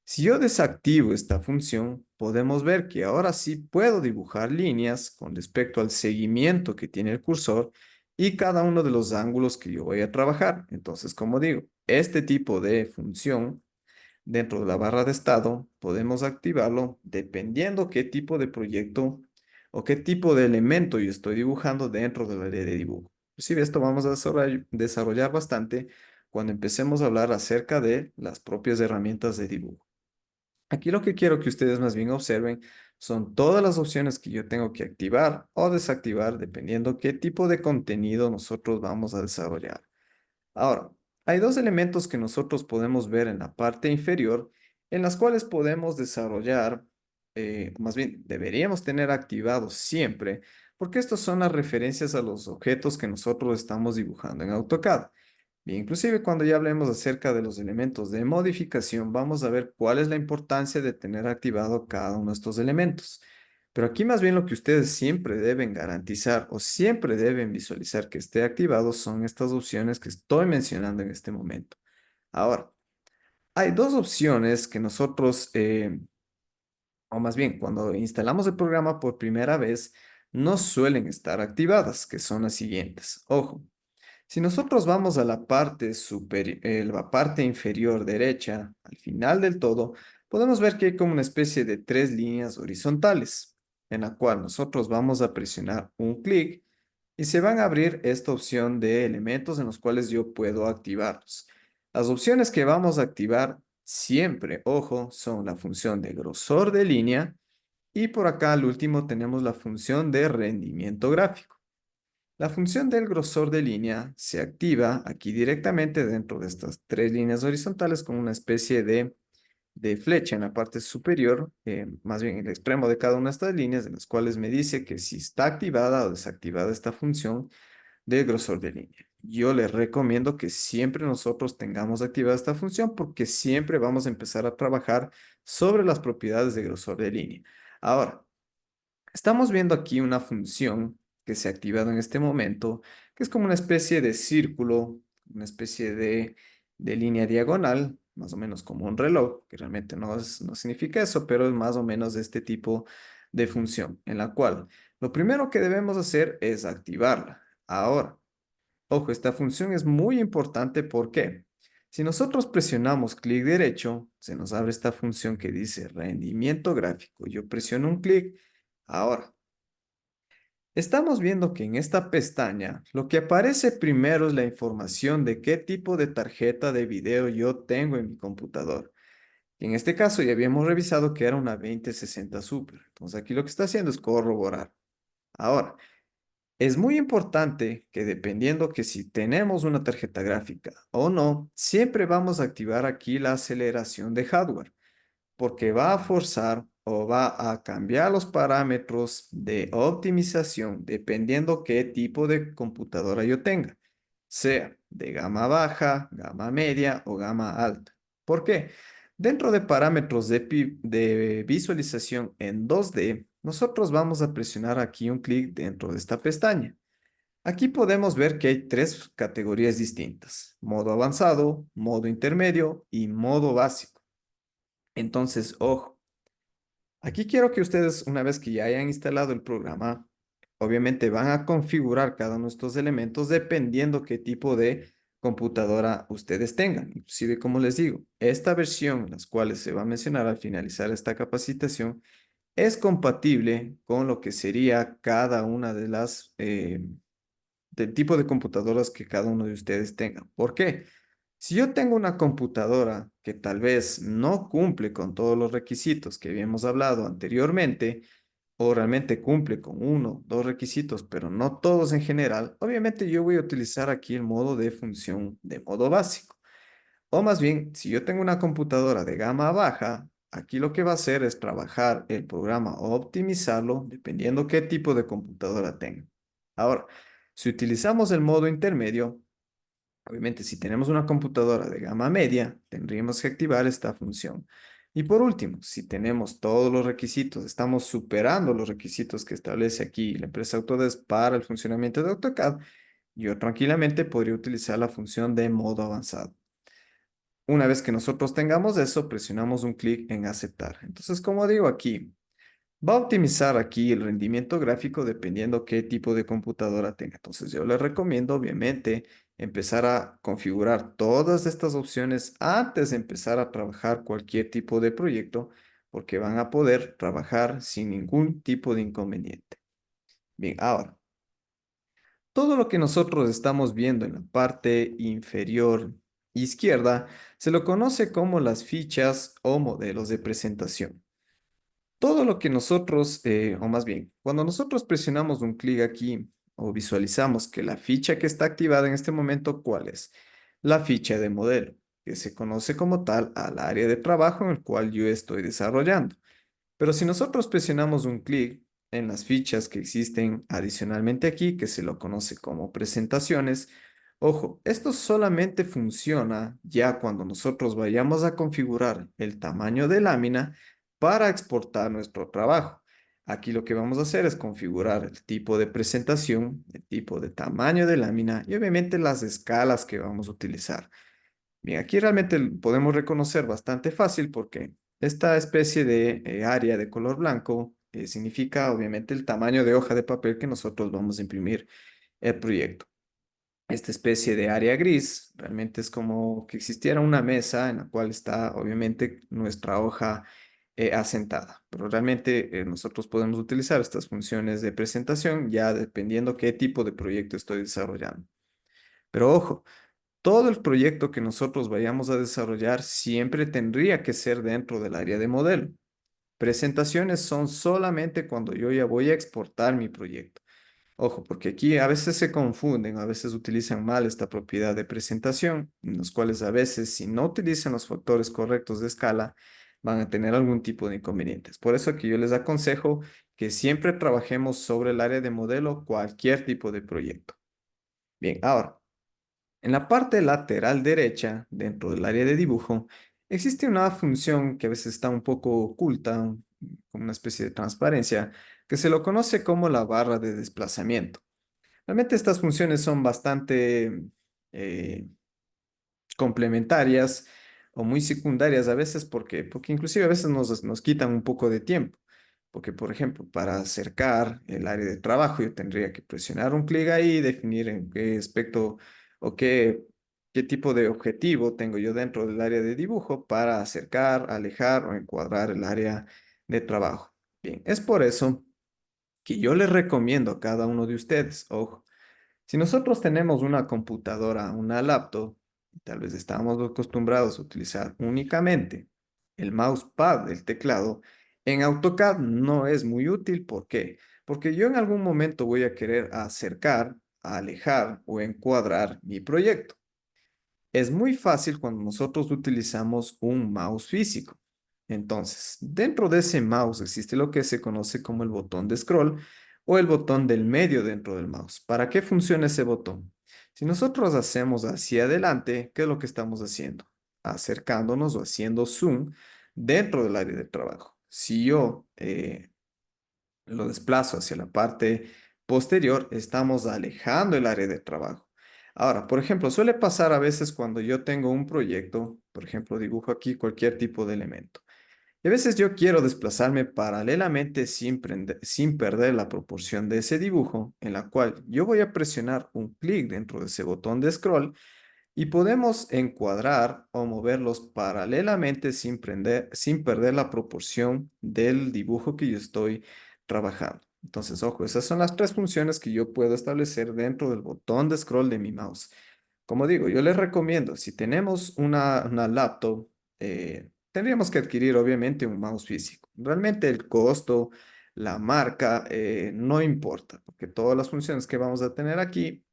Si yo desactivo esta función, podemos ver que ahora sí puedo dibujar líneas con respecto al seguimiento que tiene el cursor y cada uno de los ángulos que yo voy a trabajar. Entonces, como digo, este tipo de función dentro de la barra de estado podemos activarlo dependiendo qué tipo de proyecto o qué tipo de elemento yo estoy dibujando dentro del área de dibujo. Inclusive esto vamos a desarrollar bastante cuando empecemos a hablar acerca de las propias herramientas de dibujo. Aquí lo que quiero que ustedes más bien observen son todas las opciones que yo tengo que activar o desactivar dependiendo qué tipo de contenido nosotros vamos a desarrollar. Ahora, hay dos elementos que nosotros podemos ver en la parte inferior en las cuales podemos desarrollar, más bien deberíamos tener activados siempre, porque estos son las referencias a los objetos que nosotros estamos dibujando en AutoCAD. Bien, inclusive cuando ya hablemos acerca de los elementos de modificación, vamos a ver cuál es la importancia de tener activado cada uno de estos elementos. Pero aquí más bien lo que ustedes siempre deben garantizar o siempre deben visualizar que esté activado son estas opciones que estoy mencionando en este momento. Ahora, hay dos opciones que nosotros, o más bien cuando instalamos el programa por primera vez, no suelen estar activadas, que son las siguientes. Ojo. Si nosotros vamos a la parte la parte inferior derecha, al final del todo, podemos ver que hay como una especie de tres líneas horizontales, en la cual nosotros vamos a presionar un clic y se van a abrir esta opción de elementos en los cuales yo puedo activarlos. Las opciones que vamos a activar siempre, ojo, son la función de grosor de línea y por acá al último tenemos la función de rendimiento gráfico. La función del grosor de línea se activa aquí directamente dentro de estas tres líneas horizontales con una especie de flecha en la parte superior, más bien en el extremo de cada una de estas líneas, en las cuales me dice que si está activada o desactivada esta función del grosor de línea. Yo les recomiendo que siempre nosotros tengamos activada esta función porque siempre vamos a empezar a trabajar sobre las propiedades de grosor de línea. Ahora, estamos viendo aquí una función que se ha activado en este momento, que es como una especie de círculo, una especie de línea diagonal, más o menos como un reloj, que realmente no significa eso, pero es más o menos de este tipo de función, en la cual lo primero que debemos hacer es activarla. Ahora, ojo, esta función es muy importante porque si nosotros presionamos clic derecho, se nos abre esta función que dice rendimiento gráfico. Yo presiono un clic. Ahora, estamos viendo que en esta pestaña lo que aparece primero es la información de qué tipo de tarjeta de video yo tengo en mi computador. En este caso ya habíamos revisado que era una 2060 Super. Entonces aquí lo que está haciendo es corroborar. Ahora, es muy importante que dependiendo que si tenemos una tarjeta gráfica o no, siempre vamos a activar aquí la aceleración de hardware porque va a forzar o va a cambiar los parámetros de optimización dependiendo qué tipo de computadora yo tenga, sea de gama baja, gama media o gama alta. ¿Por qué? Dentro de parámetros de visualización en 2D, nosotros vamos a presionar aquí un clic dentro de esta pestaña. Aquí podemos ver que hay tres categorías distintas: modo avanzado, modo intermedio y modo básico. Entonces, ojo, aquí quiero que ustedes, una vez que ya hayan instalado el programa, obviamente van a configurar cada uno de estos elementos dependiendo qué tipo de computadora ustedes tengan. Inclusive, como les digo, esta versión, las cuales se va a mencionar al finalizar esta capacitación, es compatible con lo que sería cada una de las del tipo de computadoras que cada uno de ustedes tenga. ¿Por qué? Si yo tengo una computadora que tal vez no cumple con todos los requisitos que habíamos hablado anteriormente, o realmente cumple con uno, dos requisitos, pero no todos en general, obviamente yo voy a utilizar aquí el modo de función de modo básico. O más bien, si yo tengo una computadora de gama baja, aquí lo que va a hacer es trabajar el programa o optimizarlo dependiendo qué tipo de computadora tenga. Ahora, si utilizamos el modo intermedio, obviamente si tenemos una computadora de gama media, tendríamos que activar esta función. Y por último, si tenemos todos los requisitos, estamos superando los requisitos que establece aquí la empresa Autodesk para el funcionamiento de AutoCAD, yo tranquilamente podría utilizar la función de modo avanzado. Una vez que nosotros tengamos eso, presionamos un clic en aceptar. Entonces, como digo aquí, va a optimizar aquí el rendimiento gráfico dependiendo qué tipo de computadora tenga. Entonces, yo les recomiendo, obviamente, empezar a configurar todas estas opciones antes de empezar a trabajar cualquier tipo de proyecto, porque van a poder trabajar sin ningún tipo de inconveniente. Bien, ahora, todo lo que nosotros estamos viendo en la parte inferior izquierda se lo conoce como las fichas o modelos de presentación. Todo lo que nosotros, o más bien, cuando nosotros presionamos un clic aquí o visualizamos que la ficha que está activada en este momento, ¿cuál es? La ficha de modelo, que se conoce como tal al área de trabajo en el cual yo estoy desarrollando. Pero si nosotros presionamos un clic en las fichas que existen adicionalmente aquí, que se lo conoce como presentaciones, ojo, esto solamente funciona ya cuando nosotros vayamos a configurar el tamaño de lámina para exportar nuestro trabajo. Aquí lo que vamos a hacer es configurar el tipo de presentación, el tipo de tamaño de lámina y obviamente las escalas que vamos a utilizar. Bien, aquí realmente podemos reconocer bastante fácil porque esta especie de área de color blanco significa obviamente el tamaño de hoja de papel que nosotros vamos a imprimir el proyecto. Esta especie de área gris realmente es como que existiera una mesa en la cual está obviamente nuestra hoja asentada, pero realmente nosotros podemos utilizar estas funciones de presentación ya dependiendo qué tipo de proyecto estoy desarrollando. Pero ojo, todo el proyecto que nosotros vayamos a desarrollar siempre tendría que ser dentro del área de modelo. Presentaciones son solamente cuando yo ya voy a exportar mi proyecto. Ojo, porque aquí a veces se confunden, a veces utilizan mal esta propiedad de presentación, en los cuales a veces si no utilizan los factores correctos de escala, van a tener algún tipo de inconvenientes. Por eso que yo les aconsejo que siempre trabajemos sobre el área de modelo cualquier tipo de proyecto. Bien, ahora. En la parte lateral derecha, dentro del área de dibujo, existe una función que a veces está un poco oculta, como una especie de transparencia, que se lo conoce como la barra de desplazamiento. Realmente estas funciones son bastante eh, complementarias o muy secundarias a veces porque inclusive a veces nos quitan un poco de tiempo. Porque, por ejemplo, para acercar el área de trabajo, yo tendría que presionar un clic ahí y definir en qué aspecto o qué tipo de objetivo tengo yo dentro del área de dibujo para acercar, alejar o encuadrar el área de trabajo. Bien, es por eso que yo les recomiendo a cada uno de ustedes, ojo, si nosotros tenemos una computadora, una laptop, tal vez estamos acostumbrados a utilizar únicamente el mousepad del teclado, en AutoCAD no es muy útil. ¿Por qué? Porque yo en algún momento voy a querer acercar, alejar o encuadrar mi proyecto. Es muy fácil cuando nosotros utilizamos un mouse físico. Entonces, dentro de ese mouse existe lo que se conoce como el botón de scroll o el botón del medio dentro del mouse. ¿Para qué funciona ese botón? Si nosotros hacemos hacia adelante, ¿qué es lo que estamos haciendo? Acercándonos o haciendo zoom dentro del área de trabajo. Si yo lo desplazo hacia la parte posterior, estamos alejando el área de trabajo. Ahora, por ejemplo, suele pasar a veces cuando yo tengo un proyecto, por ejemplo, dibujo aquí cualquier tipo de elemento. Y a veces yo quiero desplazarme paralelamente sin perder la proporción de ese dibujo, en la cual yo voy a presionar un clic dentro de ese botón de scroll y podemos encuadrar o moverlos paralelamente sin perder la proporción del dibujo que yo estoy trabajando. Entonces, ojo, esas son las tres funciones que yo puedo establecer dentro del botón de scroll de mi mouse. Como digo, yo les recomiendo, si tenemos una laptop, tendríamos que adquirir obviamente un mouse físico. Realmente el costo, la marca, no importa, porque todas las funciones que vamos a tener aquí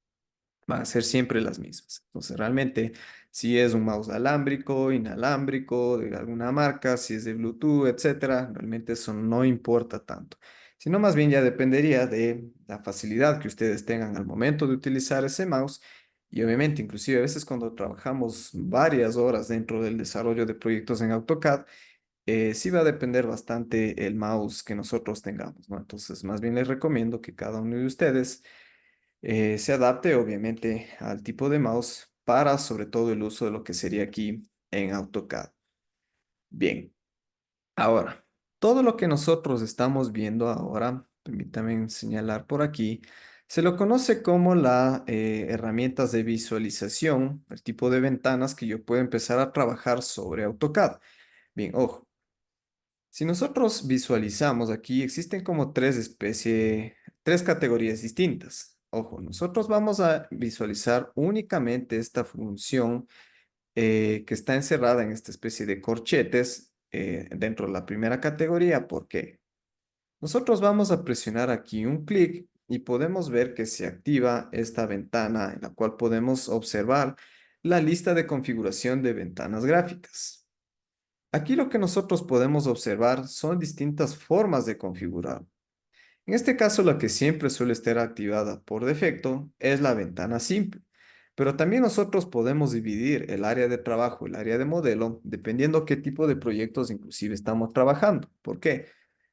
van a ser siempre las mismas. Entonces, realmente, si es un mouse alámbrico, inalámbrico, de alguna marca, si es de Bluetooth, etcétera, realmente eso no importa tanto. Sino más bien ya dependería de la facilidad que ustedes tengan al momento de utilizar ese mouse. Y obviamente, inclusive a veces cuando trabajamos varias horas dentro del desarrollo de proyectos en AutoCAD, sí va a depender bastante el mouse que nosotros tengamos, ¿no? Entonces, más bien les recomiendo que cada uno de ustedes se adapte obviamente al tipo de mouse para sobre todo el uso de lo que sería aquí en AutoCAD. Bien, ahora, todo lo que nosotros estamos viendo ahora, permítanme señalar por aquí, se lo conoce como la herramientas de visualización, el tipo de ventanas que yo puedo empezar a trabajar sobre AutoCAD. Bien, ojo. Si nosotros visualizamos aquí, existen como tres categorías distintas. Ojo, nosotros vamos a visualizar únicamente esta función que está encerrada en esta especie de corchetes dentro de la primera categoría. ¿Por qué? Nosotros vamos a presionar aquí un clic y podemos ver que se activa esta ventana en la cual podemos observar la lista de configuración de ventanas gráficas. Aquí lo que nosotros podemos observar son distintas formas de configurar. En este caso, la que siempre suele estar activada por defecto es la ventana simple, pero también nosotros podemos dividir el área de trabajo, el área de modelo, dependiendo qué tipo de proyectos inclusive estamos trabajando. ¿Por qué?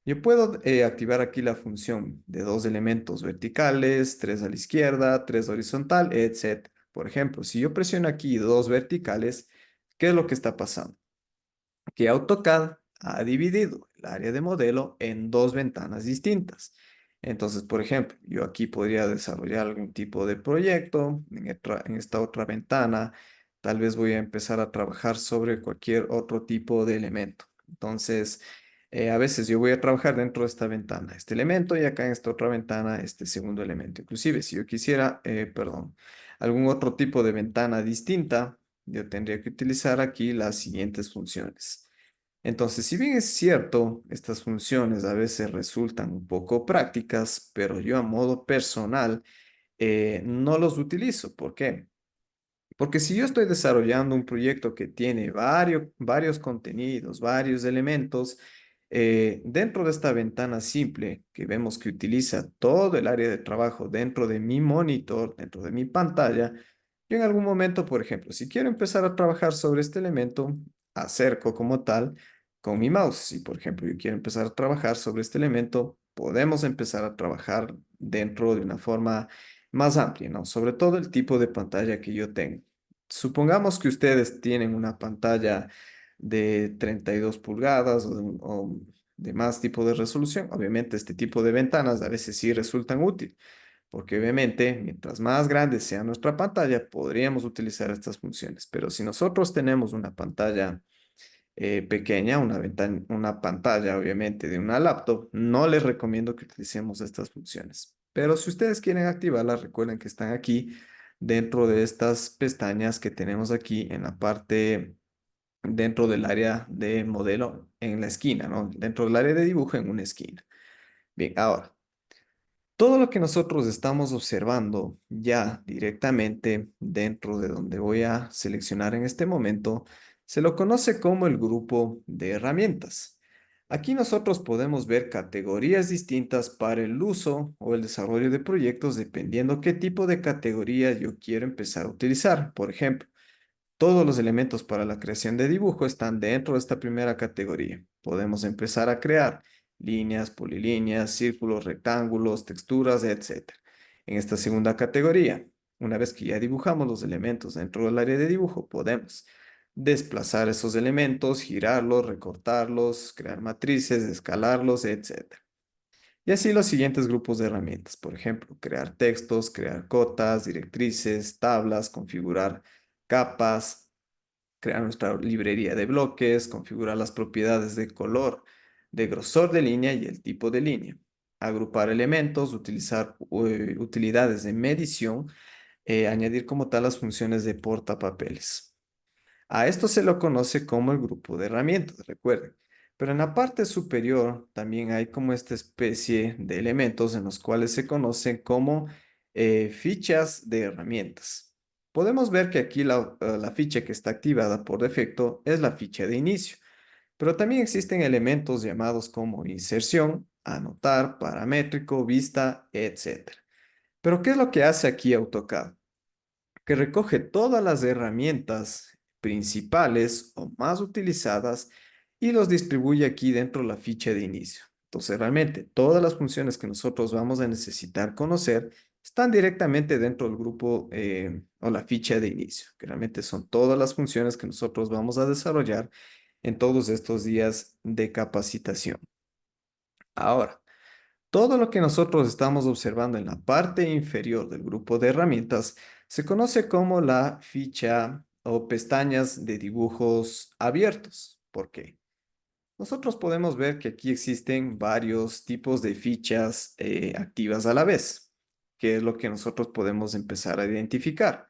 Yo puedo activar aquí la función de dos elementos verticales, tres a la izquierda, tres horizontal, etc. Por ejemplo, si yo presiono aquí dos verticales, ¿qué es lo que está pasando? Que AutoCAD ha dividido el área de modelo en dos ventanas distintas. Entonces, por ejemplo, yo aquí podría desarrollar algún tipo de proyecto en esta otra ventana. Tal vez voy a empezar a trabajar sobre cualquier otro tipo de elemento. Entonces, a veces yo voy a trabajar dentro de esta ventana, este elemento, y acá en esta otra ventana, este segundo elemento. Inclusive, si yo quisiera, perdón, algún otro tipo de ventana distinta, yo tendría que utilizar aquí las siguientes funciones. Entonces, si bien es cierto, estas funciones a veces resultan un poco prácticas, pero yo a modo personal no los utilizo. ¿Por qué? Porque si yo estoy desarrollando un proyecto que tiene varios contenidos, varios elementos, dentro de esta ventana simple que vemos que utiliza todo el área de trabajo dentro de mi monitor, dentro de mi pantalla, yo en algún momento, por ejemplo, si quiero empezar a trabajar sobre este elemento, acerco como tal con mi mouse. Si, por ejemplo, yo quiero empezar a trabajar sobre este elemento, podemos empezar a trabajar dentro de una forma más amplia, ¿no? Sobre todo el tipo de pantalla que yo tengo. Supongamos que ustedes tienen una pantalla de 32 pulgadas o de más tipo de resolución. Obviamente, este tipo de ventanas a veces sí resultan útiles, porque obviamente, mientras más grande sea nuestra pantalla, podríamos utilizar estas funciones. Pero si nosotros tenemos una pantalla pequeña, una pantalla obviamente de una laptop, no les recomiendo que utilicemos estas funciones. Pero si ustedes quieren activarlas, recuerden que están aquí dentro de estas pestañas que tenemos aquí en la parte, dentro del área de modelo en la esquina, ¿no? Dentro del área de dibujo en una esquina. Bien, ahora. Todo lo que nosotros estamos observando ya directamente dentro de donde voy a seleccionar en este momento, se lo conoce como el grupo de herramientas. Aquí nosotros podemos ver categorías distintas para el uso o el desarrollo de proyectos dependiendo qué tipo de categoría yo quiero empezar a utilizar. Por ejemplo, todos los elementos para la creación de dibujo están dentro de esta primera categoría. Podemos empezar a crear líneas, polilíneas, círculos, rectángulos, texturas, etc. En esta segunda categoría, una vez que ya dibujamos los elementos dentro del área de dibujo, podemos desplazar esos elementos, girarlos, recortarlos, crear matrices, escalarlos, etc. Y así los siguientes grupos de herramientas, por ejemplo, crear textos, crear cotas, directrices, tablas, configurar capas, crear nuestra librería de bloques, configurar las propiedades de color, de grosor de línea y el tipo de línea, agrupar elementos, utilizar utilidades de medición, añadir como tal las funciones de portapapeles. A esto se lo conoce como el grupo de herramientas, recuerden. Pero en la parte superior también hay como esta especie de elementos en los cuales se conocen como fichas de herramientas. Podemos ver que aquí la ficha que está activada por defecto es la ficha de inicio, pero también existen elementos llamados como inserción, anotar, paramétrico, vista, etc. Pero ¿qué es lo que hace aquí AutoCAD? Que recoge todas las herramientas principales o más utilizadas y los distribuye aquí dentro de la ficha de inicio. Entonces, realmente todas las funciones que nosotros vamos a necesitar conocer están directamente dentro del grupo o la ficha de inicio, que realmente son todas las funciones que nosotros vamos a desarrollar en todos estos días de capacitación. Ahora, todo lo que nosotros estamos observando en la parte inferior del grupo de herramientas se conoce como la ficha o pestañas de dibujos abiertos. ¿Por qué? Nosotros podemos ver que aquí existen varios tipos de fichas activas a la vez, que es lo que nosotros podemos empezar a identificar.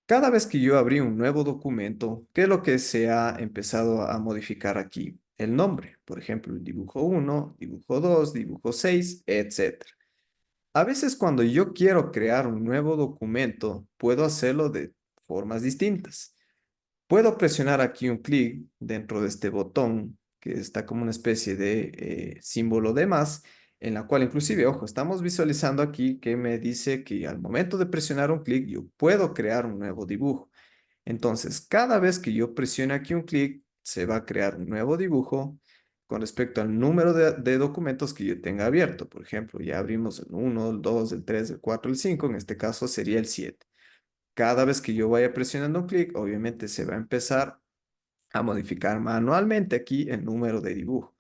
Cada vez que yo abrí un nuevo documento, ¿qué es lo que se ha empezado a modificar aquí? El nombre, por ejemplo, el dibujo 1, dibujo 2, dibujo 6, etcétera. A veces cuando yo quiero crear un nuevo documento, puedo hacerlo de formas distintas. Puedo presionar aquí un clic dentro de este botón que está como una especie de símbolo de más, en la cual inclusive, ojo, estamos visualizando aquí que me dice que al momento de presionar un clic yo puedo crear un nuevo dibujo. Entonces, cada vez que yo presione aquí un clic, se va a crear un nuevo dibujo con respecto al número de documentos que yo tenga abierto. Por ejemplo, ya abrimos el 1, el 2, el 3, el 4, el 5. En este caso sería el 7. Cada vez que yo vaya presionando un clic, obviamente se va a empezar a modificar manualmente aquí el número de dibujo.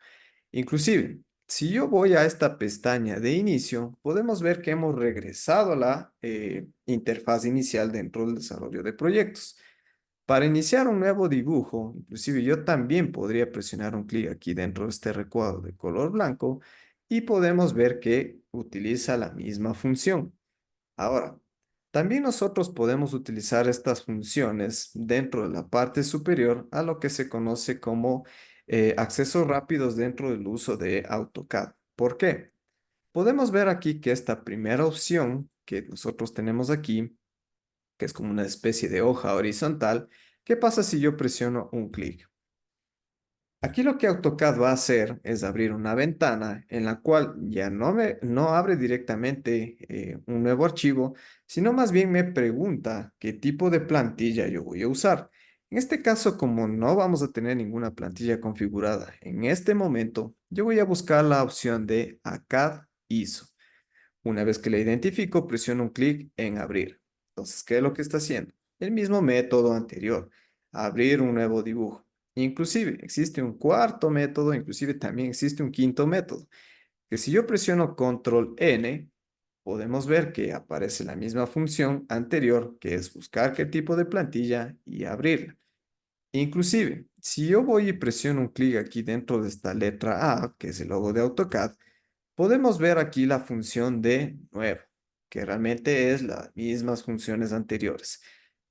Inclusive, si yo voy a esta pestaña de inicio, podemos ver que hemos regresado a la interfaz inicial dentro del desarrollo de proyectos. Para iniciar un nuevo dibujo, inclusive yo también podría presionar un clic aquí dentro de este recuadro de color blanco y podemos ver que utiliza la misma función. Ahora, también nosotros podemos utilizar estas funciones dentro de la parte superior a lo que se conoce como accesos rápidos dentro del uso de AutoCAD. ¿Por qué? Podemos ver aquí que esta primera opción que nosotros tenemos aquí, que es como una especie de hoja horizontal, ¿qué pasa si yo presiono un clic? Aquí lo que AutoCAD va a hacer es abrir una ventana en la cual ya no abre directamente un nuevo archivo, sino más bien me pregunta qué tipo de plantilla yo voy a usar. En este caso, como no vamos a tener ninguna plantilla configurada en este momento, yo voy a buscar la opción de ACAD ISO. Una vez que la identifico, presiono un clic en abrir. Entonces, ¿qué es lo que está haciendo? El mismo método anterior, abrir un nuevo dibujo. Inclusive existe un cuarto método, inclusive también existe un quinto método, que si yo presiono control N, podemos ver que aparece la misma función anterior, que es buscar qué tipo de plantilla y abrirla. Inclusive, si yo voy y presiono un clic aquí dentro de esta letra A, que es el logo de AutoCAD, podemos ver aquí la función de nuevo, que realmente es las mismas funciones anteriores.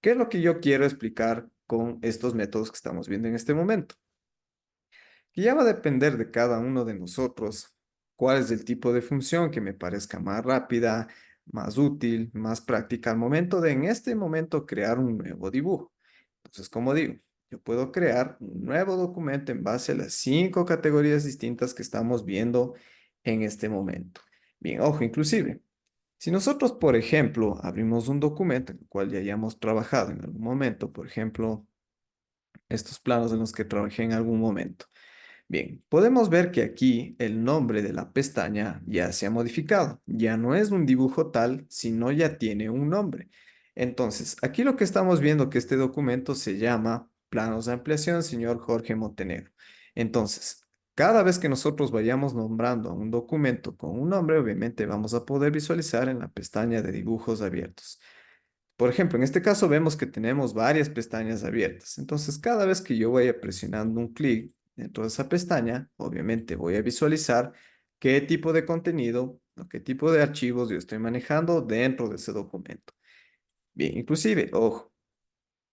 ¿Qué es lo que yo quiero explicar con estos métodos que estamos viendo en este momento? Que ya va a depender de cada uno de nosotros cuál es el tipo de función que me parezca más rápida, más útil, más práctica al momento de en este momento crear un nuevo dibujo. Entonces, como digo, yo puedo crear un nuevo documento en base a las 5 categorías distintas que estamos viendo en este momento. Bien, ojo, inclusive, si nosotros, por ejemplo, abrimos un documento en el cual ya hayamos trabajado en algún momento, por ejemplo, estos planos en los que trabajé en algún momento. Bien, podemos ver que aquí el nombre de la pestaña ya se ha modificado. Ya no es un dibujo tal, sino ya tiene un nombre. Entonces, aquí lo que estamos viendo que este documento se llama Planos de Ampliación, señor Jorge Montenegro. Entonces, cada vez que nosotros vayamos nombrando a un documento con un nombre, obviamente vamos a poder visualizar en la pestaña de dibujos abiertos. Por ejemplo, en este caso vemos que tenemos varias pestañas abiertas. Entonces, cada vez que yo vaya presionando un clic dentro de esa pestaña, obviamente voy a visualizar qué tipo de contenido o qué tipo de archivos yo estoy manejando dentro de ese documento. Bien, inclusive, ojo,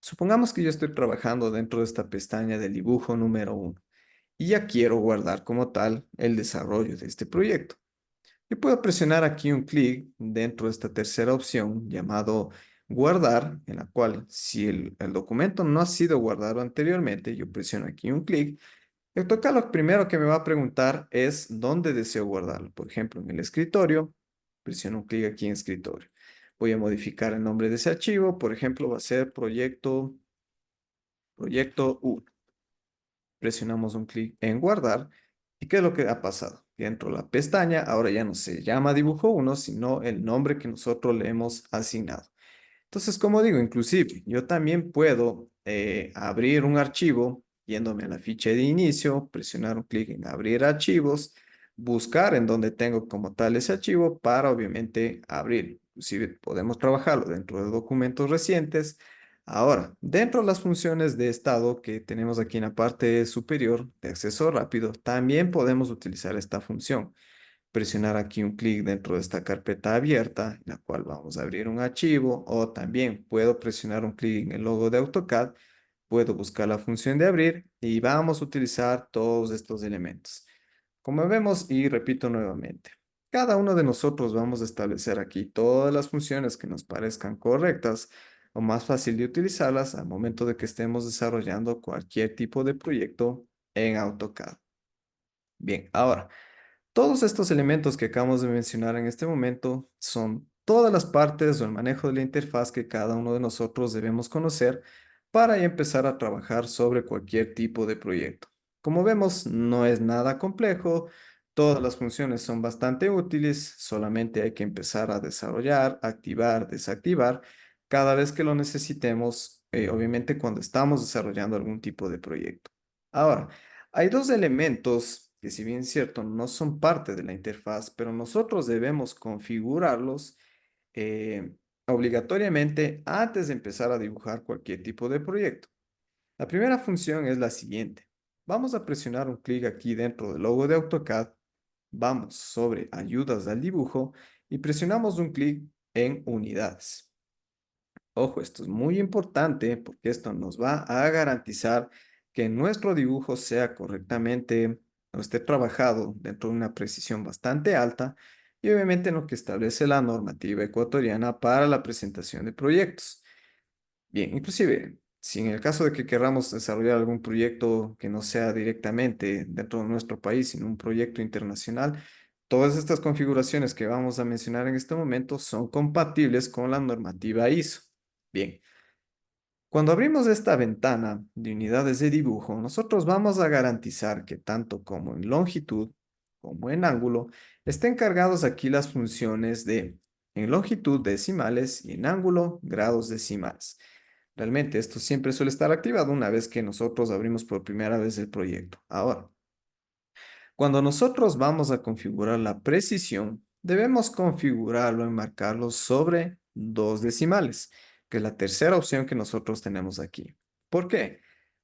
supongamos que yo estoy trabajando dentro de esta pestaña del dibujo número uno y ya quiero guardar como tal el desarrollo de este proyecto. Yo puedo presionar aquí un clic dentro de esta tercera opción llamado guardar, en la cual si el documento no ha sido guardado anteriormente, yo presiono aquí un clic. El toca lo primero que me va a preguntar es dónde deseo guardarlo. Por ejemplo, en el escritorio, presiono un clic aquí en escritorio. Voy a modificar el nombre de ese archivo. Por ejemplo, va a ser proyecto 1. Presionamos un clic en guardar. ¿Y qué es lo que ha pasado? Dentro de la pestaña, ahora ya no se llama dibujo uno, sino el nombre que nosotros le hemos asignado. Entonces, como digo, inclusive yo también puedo abrir un archivo yéndome a la ficha de inicio, presionar un clic en abrir archivos, buscar en donde tengo como tal ese archivo para obviamente abrir. Inclusive podemos trabajarlo dentro de documentos recientes. Ahora, dentro de las funciones de estado que tenemos aquí en la parte superior de acceso rápido, también podemos utilizar esta función. Presionar aquí un clic dentro de esta carpeta abierta, en la cual vamos a abrir un archivo, o también puedo presionar un clic en el logo de AutoCAD, puedo buscar la función de abrir y vamos a utilizar todos estos elementos. Como vemos, y repito nuevamente, cada uno de nosotros vamos a establecer aquí todas las funciones que nos parezcan correctas o más fácil de utilizarlas al momento de que estemos desarrollando cualquier tipo de proyecto en AutoCAD. Bien, ahora, todos estos elementos que acabamos de mencionar en este momento son todas las partes o el manejo de la interfaz que cada uno de nosotros debemos conocer para ya empezar a trabajar sobre cualquier tipo de proyecto. Como vemos, no es nada complejo, todas las funciones son bastante útiles, solamente hay que empezar a desarrollar, activar, desactivar cada vez que lo necesitemos, obviamente cuando estamos desarrollando algún tipo de proyecto. Ahora, hay dos elementos que si bien es cierto no son parte de la interfaz, pero nosotros debemos configurarlos eh, obligatoriamente antes de empezar a dibujar cualquier tipo de proyecto. La primera función es la siguiente. Vamos a presionar un clic aquí dentro del logo de AutoCAD, vamos sobre ayudas al dibujo y presionamos un clic en unidades. Ojo, esto es muy importante porque esto nos va a garantizar que nuestro dibujo sea correctamente o esté trabajado dentro de una precisión bastante alta y obviamente en lo que establece la normativa ecuatoriana para la presentación de proyectos. Bien, inclusive, si en el caso de que queramos desarrollar algún proyecto que no sea directamente dentro de nuestro país, sino un proyecto internacional, todas estas configuraciones que vamos a mencionar en este momento son compatibles con la normativa ISO. Bien, cuando abrimos esta ventana de unidades de dibujo, nosotros vamos a garantizar que tanto como en longitud como en ángulo, estén cargados aquí las funciones de en longitud decimales y en ángulo grados decimales. Realmente esto siempre suele estar activado una vez que nosotros abrimos por primera vez el proyecto. Ahora, cuando nosotros vamos a configurar la precisión, debemos configurarlo y marcarlo sobre dos decimales, que es la tercera opción que nosotros tenemos aquí. ¿Por qué?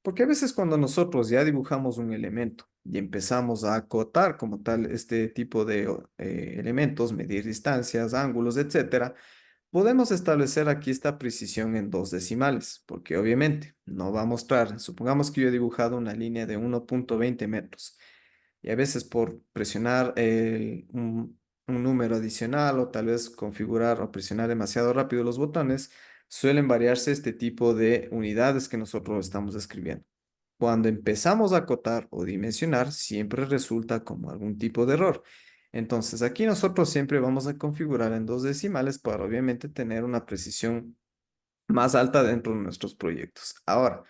Porque a veces cuando nosotros ya dibujamos un elemento y empezamos a acotar como tal este tipo de elementos, medir distancias, ángulos, etcétera, podemos establecer aquí esta precisión en dos decimales, porque obviamente no va a mostrar, supongamos que yo he dibujado una línea de 1,20 metros y a veces por presionar un número adicional o tal vez configurar o presionar demasiado rápido los botones, suelen variarse este tipo de unidades que nosotros estamos escribiendo. Cuando empezamos a acotar o dimensionar, siempre resulta como algún tipo de error. Entonces aquí nosotros siempre vamos a configurar en dos decimales para obviamente tener una precisión más alta dentro de nuestros proyectos. Ahora,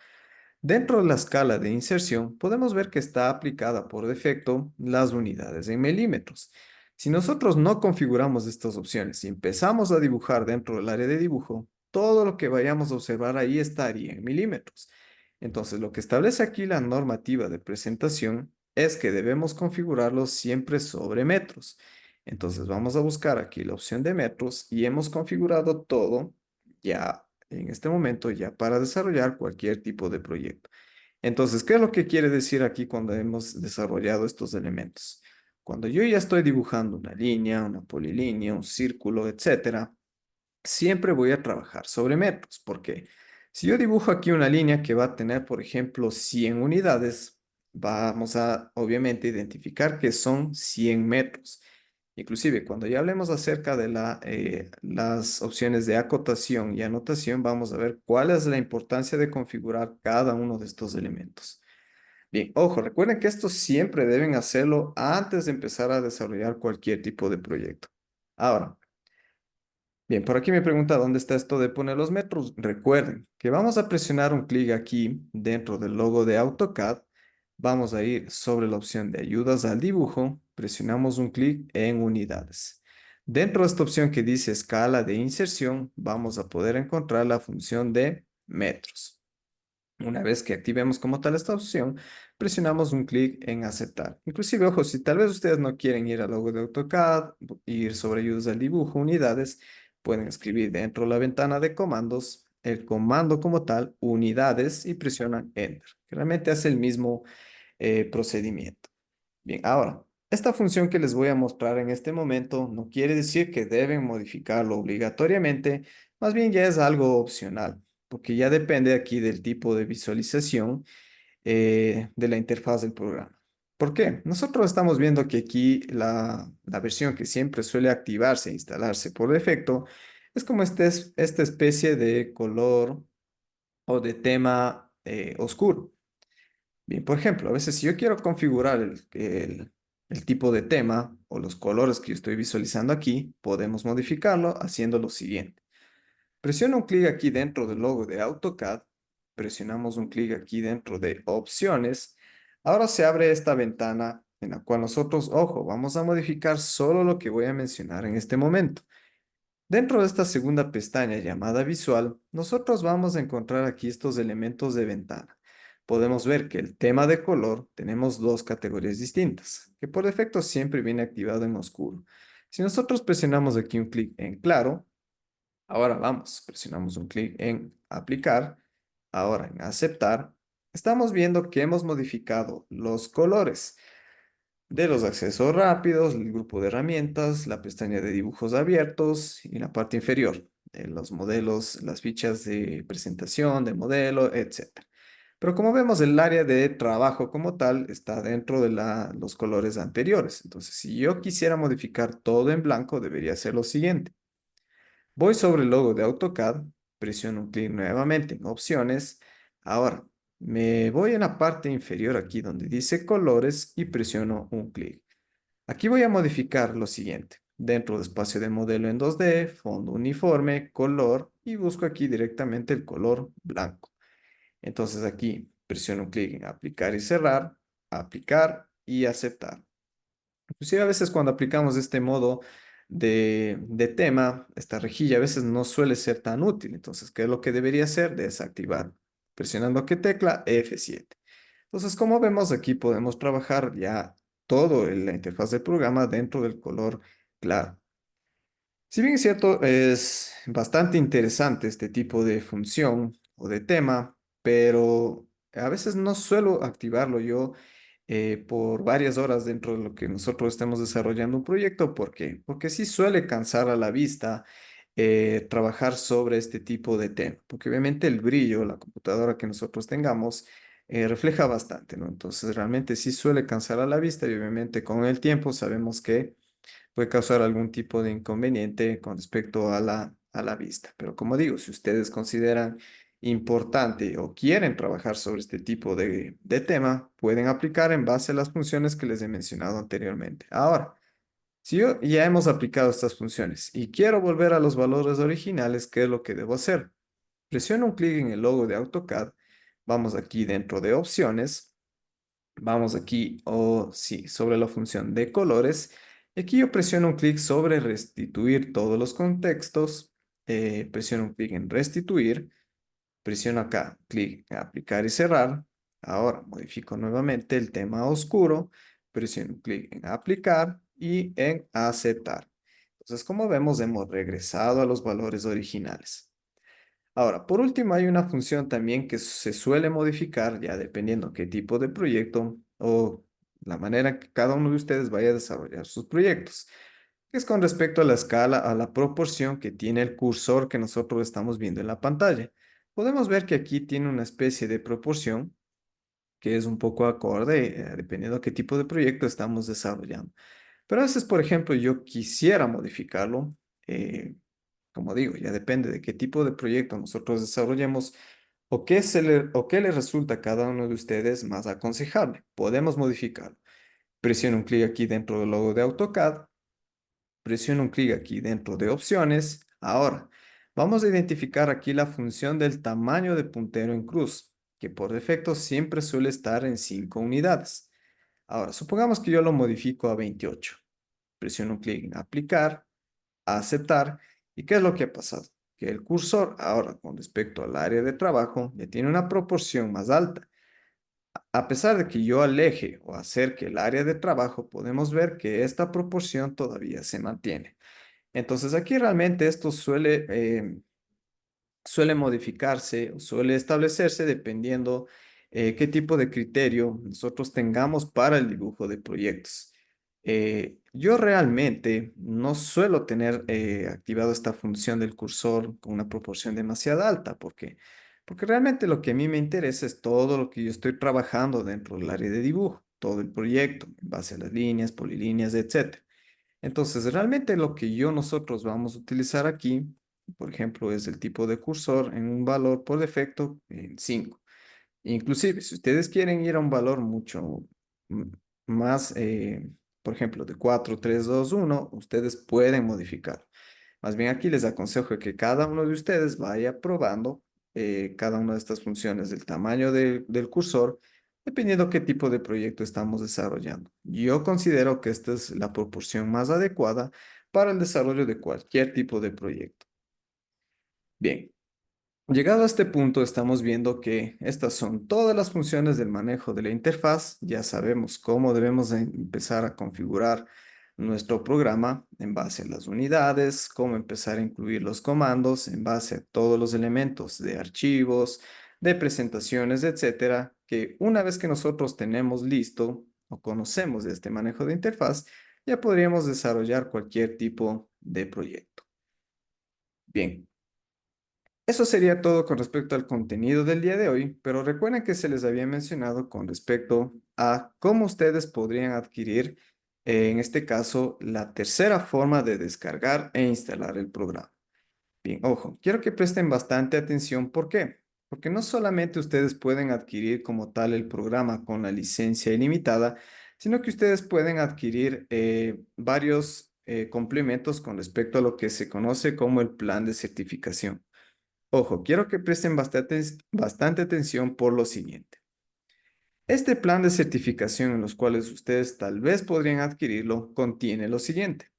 dentro de la escala de inserción, podemos ver que está aplicada por defecto las unidades en milímetros. Si nosotros no configuramos estas opciones y empezamos a dibujar dentro del área de dibujo, todo lo que vayamos a observar ahí estaría en milímetros. Entonces, lo que establece aquí la normativa de presentación es que debemos configurarlo siempre sobre metros. Entonces, vamos a buscar aquí la opción de metros y hemos configurado todo ya en este momento ya para desarrollar cualquier tipo de proyecto. Entonces, ¿qué es lo que quiere decir aquí cuando hemos desarrollado estos elementos? Cuando yo ya estoy dibujando una línea, una polilínea, un círculo, etcétera, siempre voy a trabajar sobre metros, porque si yo dibujo aquí una línea que va a tener, por ejemplo, 100 unidades, vamos a obviamente identificar que son 100 metros. Inclusive, cuando ya hablemos acerca de las opciones de acotación y anotación, vamos a ver cuál es la importancia de configurar cada uno de estos elementos. Bien, ojo, recuerden que esto siempre deben hacerlo antes de empezar a desarrollar cualquier tipo de proyecto. Ahora, bien, por aquí me pregunta dónde está esto de poner los metros. Recuerden que vamos a presionar un clic aquí dentro del logo de AutoCAD. Vamos a ir sobre la opción de ayudas al dibujo. Presionamos un clic en unidades. Dentro de esta opción que dice escala de inserción, vamos a poder encontrar la función de metros. Una vez que activemos como tal esta opción, presionamos un clic en aceptar. Inclusive, ojo, si tal vez ustedes no quieren ir al logo de AutoCAD, ir sobre ayudas al dibujo, unidades, pueden escribir dentro de la ventana de comandos el comando como tal, unidades, y presionan Enter, que realmente hace el mismo procedimiento. Bien, ahora, esta función que les voy a mostrar en este momento no quiere decir que deben modificarlo obligatoriamente, más bien ya es algo opcional, porque ya depende aquí del tipo de visualización de la interfaz del programa. ¿Por qué? Nosotros estamos viendo que aquí la versión que siempre suele activarse e instalarse por defecto es como esta especie de color o de tema oscuro. Bien, por ejemplo, a veces si yo quiero configurar el tipo de tema o los colores que yo estoy visualizando aquí, podemos modificarlo haciendo lo siguiente. Presiono un clic aquí dentro del logo de AutoCAD, presionamos un clic aquí dentro de opciones. Ahora se abre esta ventana en la cual nosotros, ojo, vamos a modificar solo lo que voy a mencionar en este momento. Dentro de esta segunda pestaña llamada visual, nosotros vamos a encontrar aquí estos elementos de ventana. Podemos ver que el tema de color tenemos dos categorías distintas, que por defecto siempre viene activado en oscuro. Si nosotros presionamos aquí un clic en claro, ahora vamos, presionamos un clic en aplicar, ahora en aceptar, estamos viendo que hemos modificado los colores de los accesos rápidos, el grupo de herramientas, la pestaña de dibujos abiertos y la parte inferior, los modelos, las fichas de presentación, de modelo, etcétera. Pero como vemos, el área de trabajo como tal está dentro de los colores anteriores. Entonces, si yo quisiera modificar todo en blanco, debería hacer lo siguiente. Voy sobre el logo de AutoCAD, presiono un clic nuevamente en opciones. Ahora, me voy en la parte inferior aquí donde dice colores y presiono un clic. Aquí voy a modificar lo siguiente. Dentro de espacio de modelo en 2D, fondo uniforme, color y busco aquí directamente el color blanco. Entonces aquí presiono un clic en aplicar y cerrar, aplicar y aceptar. Inclusive a veces cuando aplicamos este modo de tema, esta rejilla a veces no suele ser tan útil. Entonces, ¿qué es lo que debería hacer? Desactivar. Presionando ¿qué tecla? F7. Entonces, como vemos aquí, podemos trabajar ya todo en la interfaz del programa dentro del color claro. Si bien es cierto, es bastante interesante este tipo de función o de tema, pero a veces no suelo activarlo yo por varias horas dentro de lo que nosotros estemos desarrollando un proyecto. ¿Por qué? Porque sí suele cansar a la vista trabajar sobre este tipo de tema, porque obviamente el brillo, la computadora que nosotros tengamos, refleja bastante, ¿no? Entonces realmente sí suele cansar a la vista y obviamente con el tiempo sabemos que puede causar algún tipo de inconveniente con respecto a la vista. Pero como digo, si ustedes consideran importante o quieren trabajar sobre este tipo de tema, pueden aplicar en base a las funciones que les he mencionado anteriormente. Ahora, si yo ya hemos aplicado estas funciones y quiero volver a los valores originales, ¿qué es lo que debo hacer? Presiono un clic en el logo de AutoCAD, vamos aquí dentro de opciones. Vamos aquí, o sí, sobre la función de colores. Y aquí yo presiono un clic sobre restituir todos los contextos. Presiono un clic en restituir. Presiono acá, clic en aplicar y cerrar. Ahora modifico nuevamente el tema oscuro. Presiono un clic en aplicar y en aceptar. Entonces, como vemos, hemos regresado a los valores originales. Ahora, por último, hay una función también que se suele modificar ya dependiendo qué tipo de proyecto o la manera que cada uno de ustedes vaya a desarrollar sus proyectos, que es con respecto a la escala, a la proporción que tiene el cursor que nosotros estamos viendo en la pantalla. Podemos ver que aquí tiene una especie de proporción que es un poco acorde, dependiendo de qué tipo de proyecto estamos desarrollando. Pero a veces, por ejemplo, yo quisiera modificarlo. eh, Como digo, ya depende de qué tipo de proyecto nosotros desarrollemos o qué le resulta a cada uno de ustedes más aconsejable. Podemos modificarlo. Presiono un clic aquí dentro del logo de AutoCAD, presiono un clic aquí dentro de opciones. Ahora, vamos a identificar aquí la función del tamaño de puntero en cruz, que por defecto siempre suele estar en 5 unidades. Ahora, supongamos que yo lo modifico a 28. Presiono un clic en aplicar, aceptar. ¿Y qué es lo que ha pasado? Que el cursor ahora con respecto al área de trabajo ya tiene una proporción más alta. A pesar de que yo aleje o acerque el área de trabajo, podemos ver que esta proporción todavía se mantiene. Entonces aquí realmente esto suele modificarse o suele establecerse dependiendo qué tipo de criterio nosotros tengamos para el dibujo de proyectos. Yo realmente no suelo tener activado esta función del cursor con una proporción demasiado alta, porque realmente lo que a mí me interesa es todo lo que yo estoy trabajando dentro del área de dibujo, todo el proyecto, en base a las líneas, polilíneas, etcétera. Entonces, realmente lo que nosotros vamos a utilizar aquí, por ejemplo, es el tipo de cursor en un valor por defecto en 5. Inclusive, si ustedes quieren ir a un valor mucho mm, más, por ejemplo, de 4, 3, 2, 1, ustedes pueden modificar. Más bien aquí les aconsejo que cada uno de ustedes vaya probando cada una de estas funciones del tamaño del cursor, dependiendo qué tipo de proyecto estamos desarrollando. Yo considero que esta es la proporción más adecuada para el desarrollo de cualquier tipo de proyecto. Bien. Llegado a este punto, estamos viendo que estas son todas las funciones del manejo de la interfaz. Ya sabemos cómo debemos de empezar a configurar nuestro programa en base a las unidades, cómo empezar a incluir los comandos en base a todos los elementos de archivos, de presentaciones, etcétera, que una vez que nosotros tenemos listo o conocemos de este manejo de interfaz, ya podríamos desarrollar cualquier tipo de proyecto. Bien. Eso sería todo con respecto al contenido del día de hoy, pero recuerden que se les había mencionado con respecto a cómo ustedes podrían adquirir, en este caso, la tercera forma de descargar e instalar el programa. Bien, ojo, quiero que presten bastante atención. ¿Por qué? Porque no solamente ustedes pueden adquirir como tal el programa con la licencia ilimitada, sino que ustedes pueden adquirir varios complementos con respecto a lo que se conoce como el plan de certificación. Ojo, quiero que presten bastante atención por lo siguiente. Este plan de certificación en los cuales ustedes tal vez podrían adquirirlo contiene lo siguiente.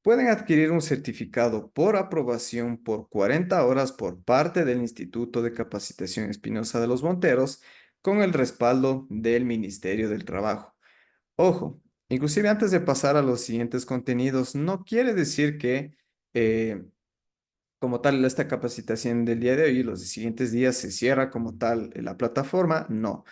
Pueden adquirir un certificado por aprobación por 40 horas por parte del Instituto de Capacitación Espinosa de los Monteros con el respaldo del Ministerio del Trabajo. Ojo, inclusive antes de pasar a los siguientes contenidos, no quiere decir que como tal, esta capacitación del día de hoy y los siguientes días se cierra como tal la plataforma. No.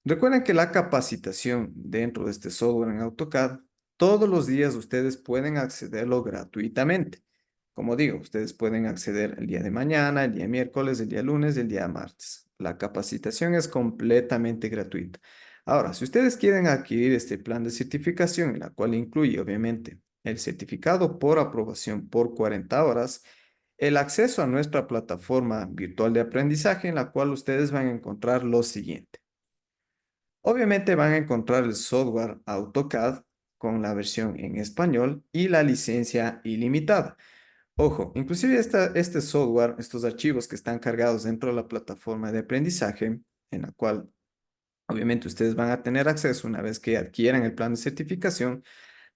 Recuerden que la capacitación dentro de este software en AutoCAD, todos los días ustedes pueden accederlo gratuitamente. Como digo, ustedes pueden acceder el día de mañana, el día miércoles, el día lunes, el día martes. La capacitación es completamente gratuita. Ahora, si ustedes quieren adquirir este plan de certificación, en la cual incluye obviamente el certificado por aprobación por 40 horas, el acceso a nuestra plataforma virtual de aprendizaje en la cual ustedes van a encontrar lo siguiente. Obviamente van a encontrar el software AutoCAD con la versión en español y la licencia ilimitada. Ojo, inclusive este software, estos archivos que están cargados dentro de la plataforma de aprendizaje, en la cual obviamente ustedes van a tener acceso una vez que adquieran el plan de certificación,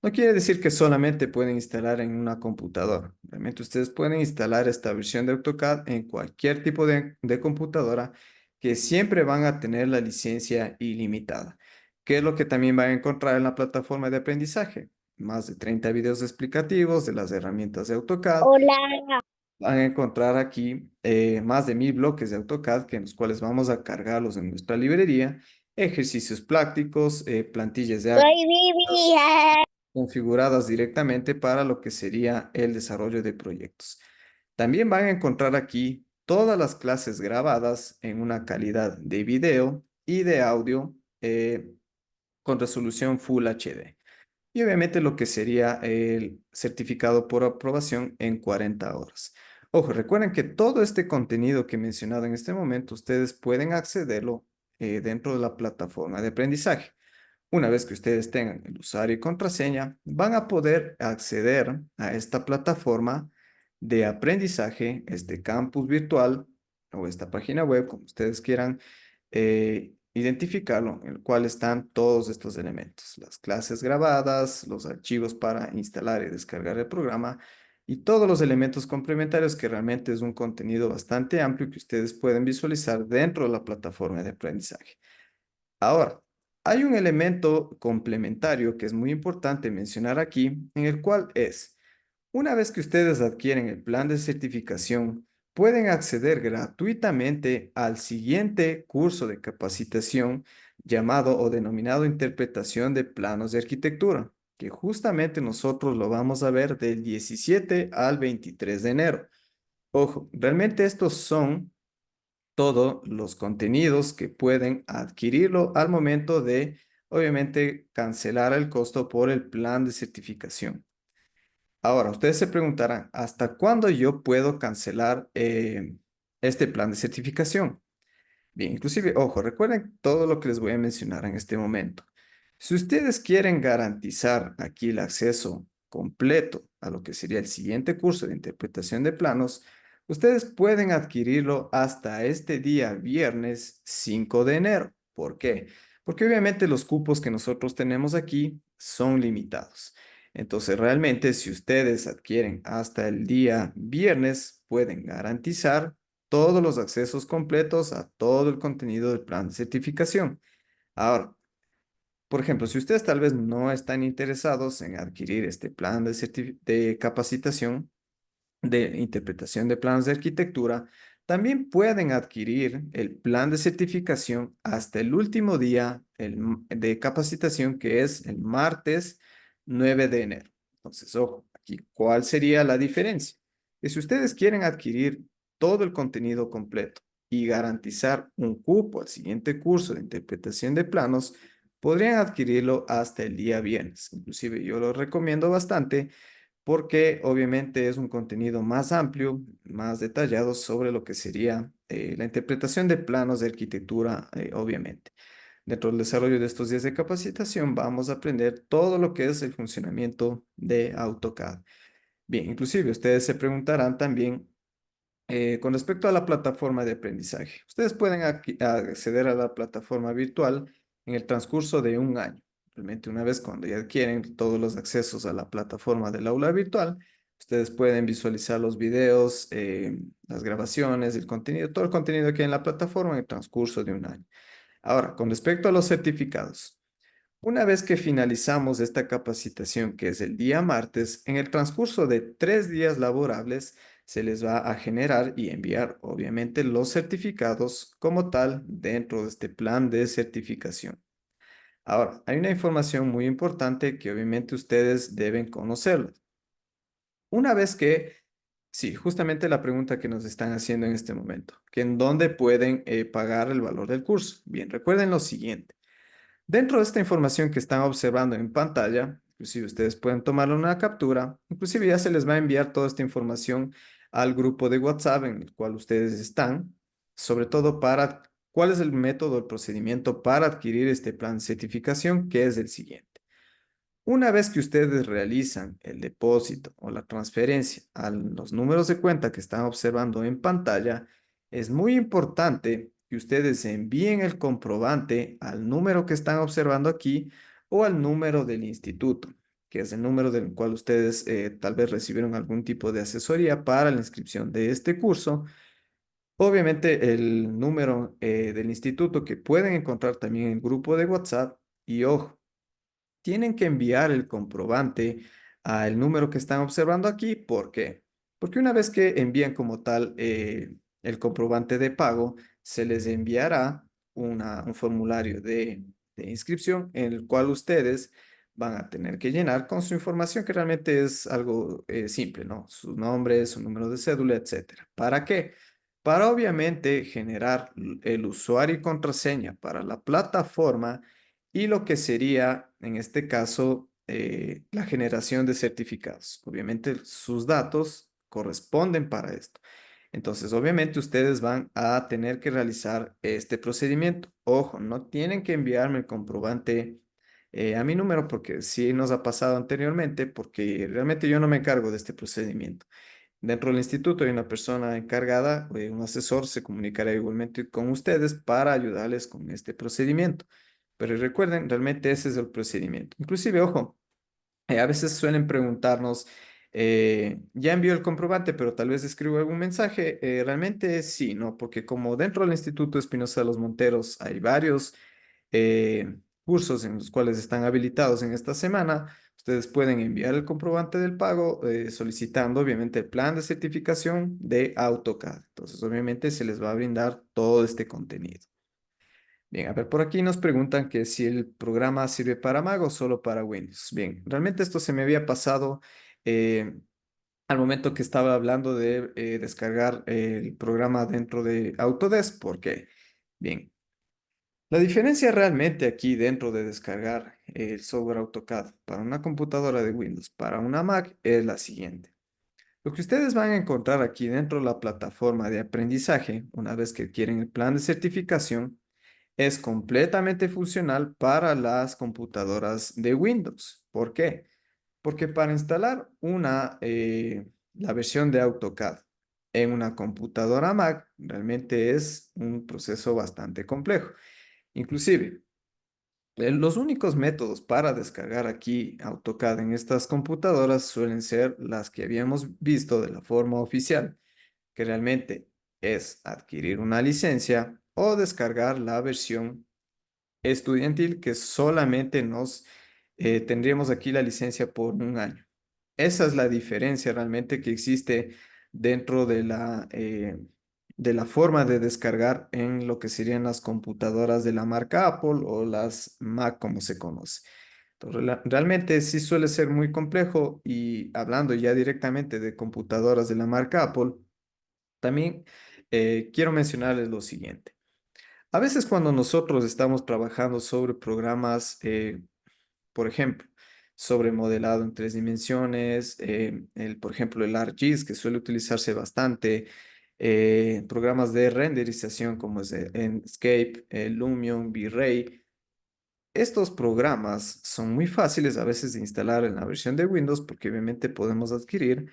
no quiere decir que solamente pueden instalar en una computadora. Realmente ustedes pueden instalar esta versión de AutoCAD en cualquier tipo de computadora que siempre van a tener la licencia ilimitada. ¿Qué es lo que también van a encontrar en la plataforma de aprendizaje? Más de 30 videos explicativos de las herramientas de AutoCAD. Hola. van a encontrar aquí más de 1000 bloques de AutoCAD que en los cuales vamos a cargarlos en nuestra librería, ejercicios prácticos, plantillas de Soy Vivi. configuradas directamente para lo que sería el desarrollo de proyectos. También van a encontrar aquí todas las clases grabadas en una calidad de video y de audio con resolución Full HD. Y obviamente lo que sería el certificado por aprobación en 40 horas. Ojo, recuerden que todo este contenido que he mencionado en este momento, ustedes pueden accederlo dentro de la plataforma de aprendizaje. Una vez que ustedes tengan el usuario y contraseña, van a poder acceder a esta plataforma de aprendizaje, este campus virtual o esta página web, como ustedes quieran identificarlo, en el cual están todos estos elementos, las clases grabadas, los archivos para instalar y descargar el programa y todos los elementos complementarios que realmente es un contenido bastante amplio que ustedes pueden visualizar dentro de la plataforma de aprendizaje. Ahora, hay un elemento complementario que es muy importante mencionar aquí, en el cual es, una vez que ustedes adquieren el plan de certificación, pueden acceder gratuitamente al siguiente curso de capacitación llamado o denominado Interpretación de Planos de Arquitectura, que justamente nosotros lo vamos a ver del 17 al 23 de enero. Ojo, realmente estos son todos los contenidos que pueden adquirirlo al momento de, obviamente, cancelar el costo por el plan de certificación. Ahora, ustedes se preguntarán, ¿hasta cuándo yo puedo cancelar este plan de certificación? Bien, inclusive, ojo, recuerden todo lo que les voy a mencionar en este momento. Si ustedes quieren garantizar aquí el acceso completo a lo que sería el siguiente curso de interpretación de planos, ustedes pueden adquirirlo hasta este día, viernes 5 de enero. ¿Por qué? Porque obviamente los cupos que nosotros tenemos aquí son limitados. Entonces, realmente, si ustedes adquieren hasta el día viernes, pueden garantizar todos los accesos completos a todo el contenido del plan de certificación. Ahora, por ejemplo, si ustedes tal vez no están interesados en adquirir este plan de capacitación, de interpretación de planos de arquitectura, también pueden adquirir el plan de certificación hasta el último día de capacitación, que es el martes 9 de enero. Entonces, ojo, aquí, ¿cuál sería la diferencia? Que si ustedes quieren adquirir todo el contenido completo y garantizar un cupo al siguiente curso de interpretación de planos, podrían adquirirlo hasta el día viernes. Inclusive yo lo recomiendo bastante porque obviamente es un contenido más amplio, más detallado sobre lo que sería la interpretación de planos de arquitectura, obviamente. Dentro del desarrollo de estos días de capacitación vamos a aprender todo lo que es el funcionamiento de AutoCAD. Bien, inclusive ustedes se preguntarán también con respecto a la plataforma de aprendizaje. Ustedes pueden acceder a la plataforma virtual en el transcurso de un año. Realmente una vez cuando ya adquieren todos los accesos a la plataforma del aula virtual, ustedes pueden visualizar los videos, las grabaciones, el contenido, todo el contenido que hay en la plataforma en el transcurso de un año. Ahora, con respecto a los certificados. Una vez que finalizamos esta capacitación, que es el día martes, en el transcurso de 3 días laborables, se les va a generar y enviar, obviamente, los certificados como tal dentro de este plan de certificación. Ahora, hay una información muy importante que obviamente ustedes deben conocerla. Una vez que, sí, justamente la pregunta que nos están haciendo en este momento, que en dónde pueden pagar el valor del curso. Bien, recuerden lo siguiente. Dentro de esta información que están observando en pantalla, inclusive ustedes pueden tomar una captura, inclusive ya se les va a enviar toda esta información al grupo de WhatsApp en el cual ustedes están, sobre todo para cuál es el método, el procedimiento para adquirir este plan de certificación, que es el siguiente. Una vez que ustedes realizan el depósito o la transferencia a los números de cuenta que están observando en pantalla, es muy importante que ustedes envíen el comprobante al número que están observando aquí o al número del instituto, que es el número del cual ustedes tal vez recibieron algún tipo de asesoría para la inscripción de este curso. Obviamente el número del instituto que pueden encontrar también en el grupo de WhatsApp y ojo, tienen que enviar el comprobante al número que están observando aquí. ¿Por qué? Porque una vez que envían como tal el comprobante de pago, se les enviará un formulario de inscripción en el cual ustedes van a tener que llenar con su información, que realmente es algo simple, ¿no? Su nombre, su número de cédula, etcétera. ¿Para qué? Para obviamente generar el usuario y contraseña para la plataforma y lo que sería, en este caso, la generación de certificados. Obviamente sus datos corresponden para esto. Entonces, obviamente ustedes van a tener que realizar este procedimiento. Ojo, no tienen que enviarme el comprobante a mi número porque sí nos ha pasado anteriormente, porque realmente yo no me encargo de este procedimiento. Dentro del instituto hay una persona encargada, un asesor, se comunicará igualmente con ustedes para ayudarles con este procedimiento. Pero recuerden, realmente ese es el procedimiento. Inclusive, ojo, a veces suelen preguntarnos, ya envió el comprobante, pero tal vez escribo algún mensaje. Realmente sí, ¿no? Porque como dentro del Instituto Espinosa de los Monteros hay varios cursos en los cuales están habilitados en esta semana, ustedes pueden enviar el comprobante del pago solicitando obviamente el plan de certificación de AutoCAD. Entonces, obviamente se les va a brindar todo este contenido. Bien, a ver, por aquí nos preguntan que si el programa sirve para Mac o solo para Windows. Bien, realmente esto se me había pasado eh, al momento que estaba hablando de descargar el programa dentro de Autodesk. ¿Por qué? Bien, la diferencia realmente aquí dentro de descargar el software AutoCAD para una computadora de Windows, para una Mac, es la siguiente. Lo que ustedes van a encontrar aquí dentro de la plataforma de aprendizaje, una vez que quieren el plan de certificación, es completamente funcional para las computadoras de Windows. ¿Por qué? Porque para instalar la versión de AutoCAD en una computadora Mac realmente es un proceso bastante complejo. Inclusive, los únicos métodos para descargar aquí AutoCAD en estas computadoras suelen ser las que habíamos visto de la forma oficial, que realmente es adquirir una licencia o descargar la versión estudiantil que solamente tendríamos aquí la licencia por un año. Esa es la diferencia realmente que existe dentro de la forma de descargar en lo que serían las computadoras de la marca Apple o las Mac como se conoce. Entonces, realmente sí suele ser muy complejo y hablando ya directamente de computadoras de la marca Apple, también quiero mencionarles lo siguiente. A veces cuando nosotros estamos trabajando sobre programas, por ejemplo, sobre modelado en tres dimensiones, por ejemplo, el ArcGIS, que suele utilizarse bastante, programas de renderización como es Enscape, Lumion, V-Ray, estos programas son muy fáciles a veces de instalar en la versión de Windows porque obviamente podemos adquirir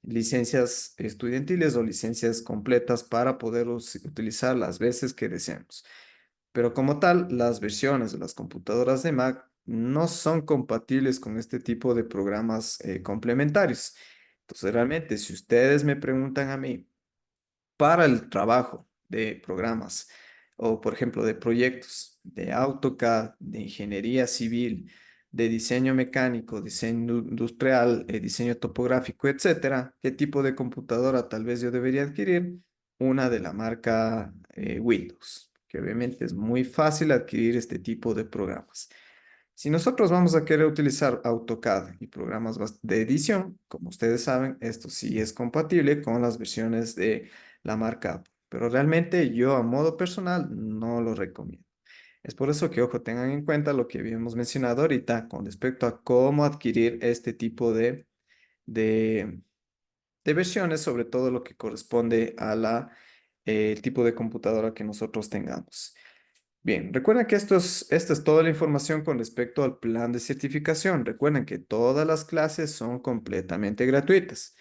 licencias estudiantiles o licencias completas para poder utilizar las veces que deseemos. Pero como tal, las versiones de las computadoras de Mac no son compatibles con este tipo de programas complementarios. Entonces, realmente, si ustedes me preguntan a mí, para el trabajo de programas o, por ejemplo, de proyectos de AutoCAD, de ingeniería civil, de diseño mecánico, diseño industrial, diseño topográfico, etcétera, ¿qué tipo de computadora tal vez yo debería adquirir? Una de la marca Windows, que obviamente es muy fácil adquirir este tipo de programas. Si nosotros vamos a querer utilizar AutoCAD y programas de edición, como ustedes saben, esto sí es compatible con las versiones de la marca Apple, pero realmente yo a modo personal no lo recomiendo. Es por eso que, ojo, tengan en cuenta lo que habíamos mencionado ahorita con respecto a cómo adquirir este tipo de, de versiones, sobre todo lo que corresponde a el tipo de computadora que nosotros tengamos. Bien, recuerden que esta es toda la información con respecto al plan de certificación. Recuerden que todas las clases son completamente gratuitas.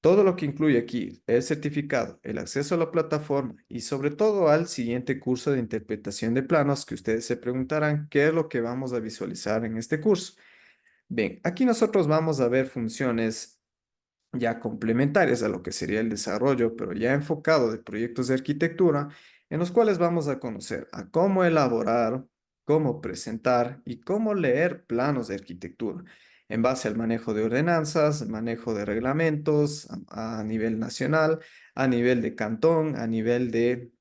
Todo lo que incluye aquí, el certificado, el acceso a la plataforma y sobre todo al siguiente curso de interpretación de planos que ustedes se preguntarán qué es lo que vamos a visualizar en este curso. Bien, aquí nosotros vamos a ver funciones ya complementarias a lo que sería el desarrollo, pero ya enfocado de proyectos de arquitectura, en los cuales vamos a conocer a cómo elaborar, cómo presentar y cómo leer planos de arquitectura. en base al manejo de ordenanzas, manejo de reglamentos a nivel nacional, a nivel de cantón, a nivel de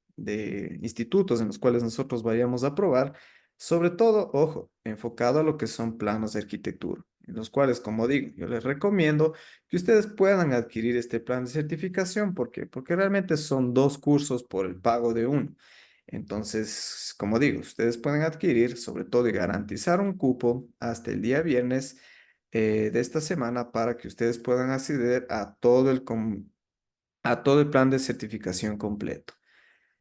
institutos en los cuales nosotros vayamos a aprobar, sobre todo, ojo, enfocado a lo que son planos de arquitectura, en los cuales, como digo, yo les recomiendo que ustedes puedan adquirir este plan de certificación. ¿Por qué? Porque realmente son dos cursos por el pago de uno. Entonces, como digo, ustedes pueden adquirir, sobre todo, y garantizar un cupo hasta el día viernes de esta semana para que ustedes puedan acceder a todo el plan de certificación completo.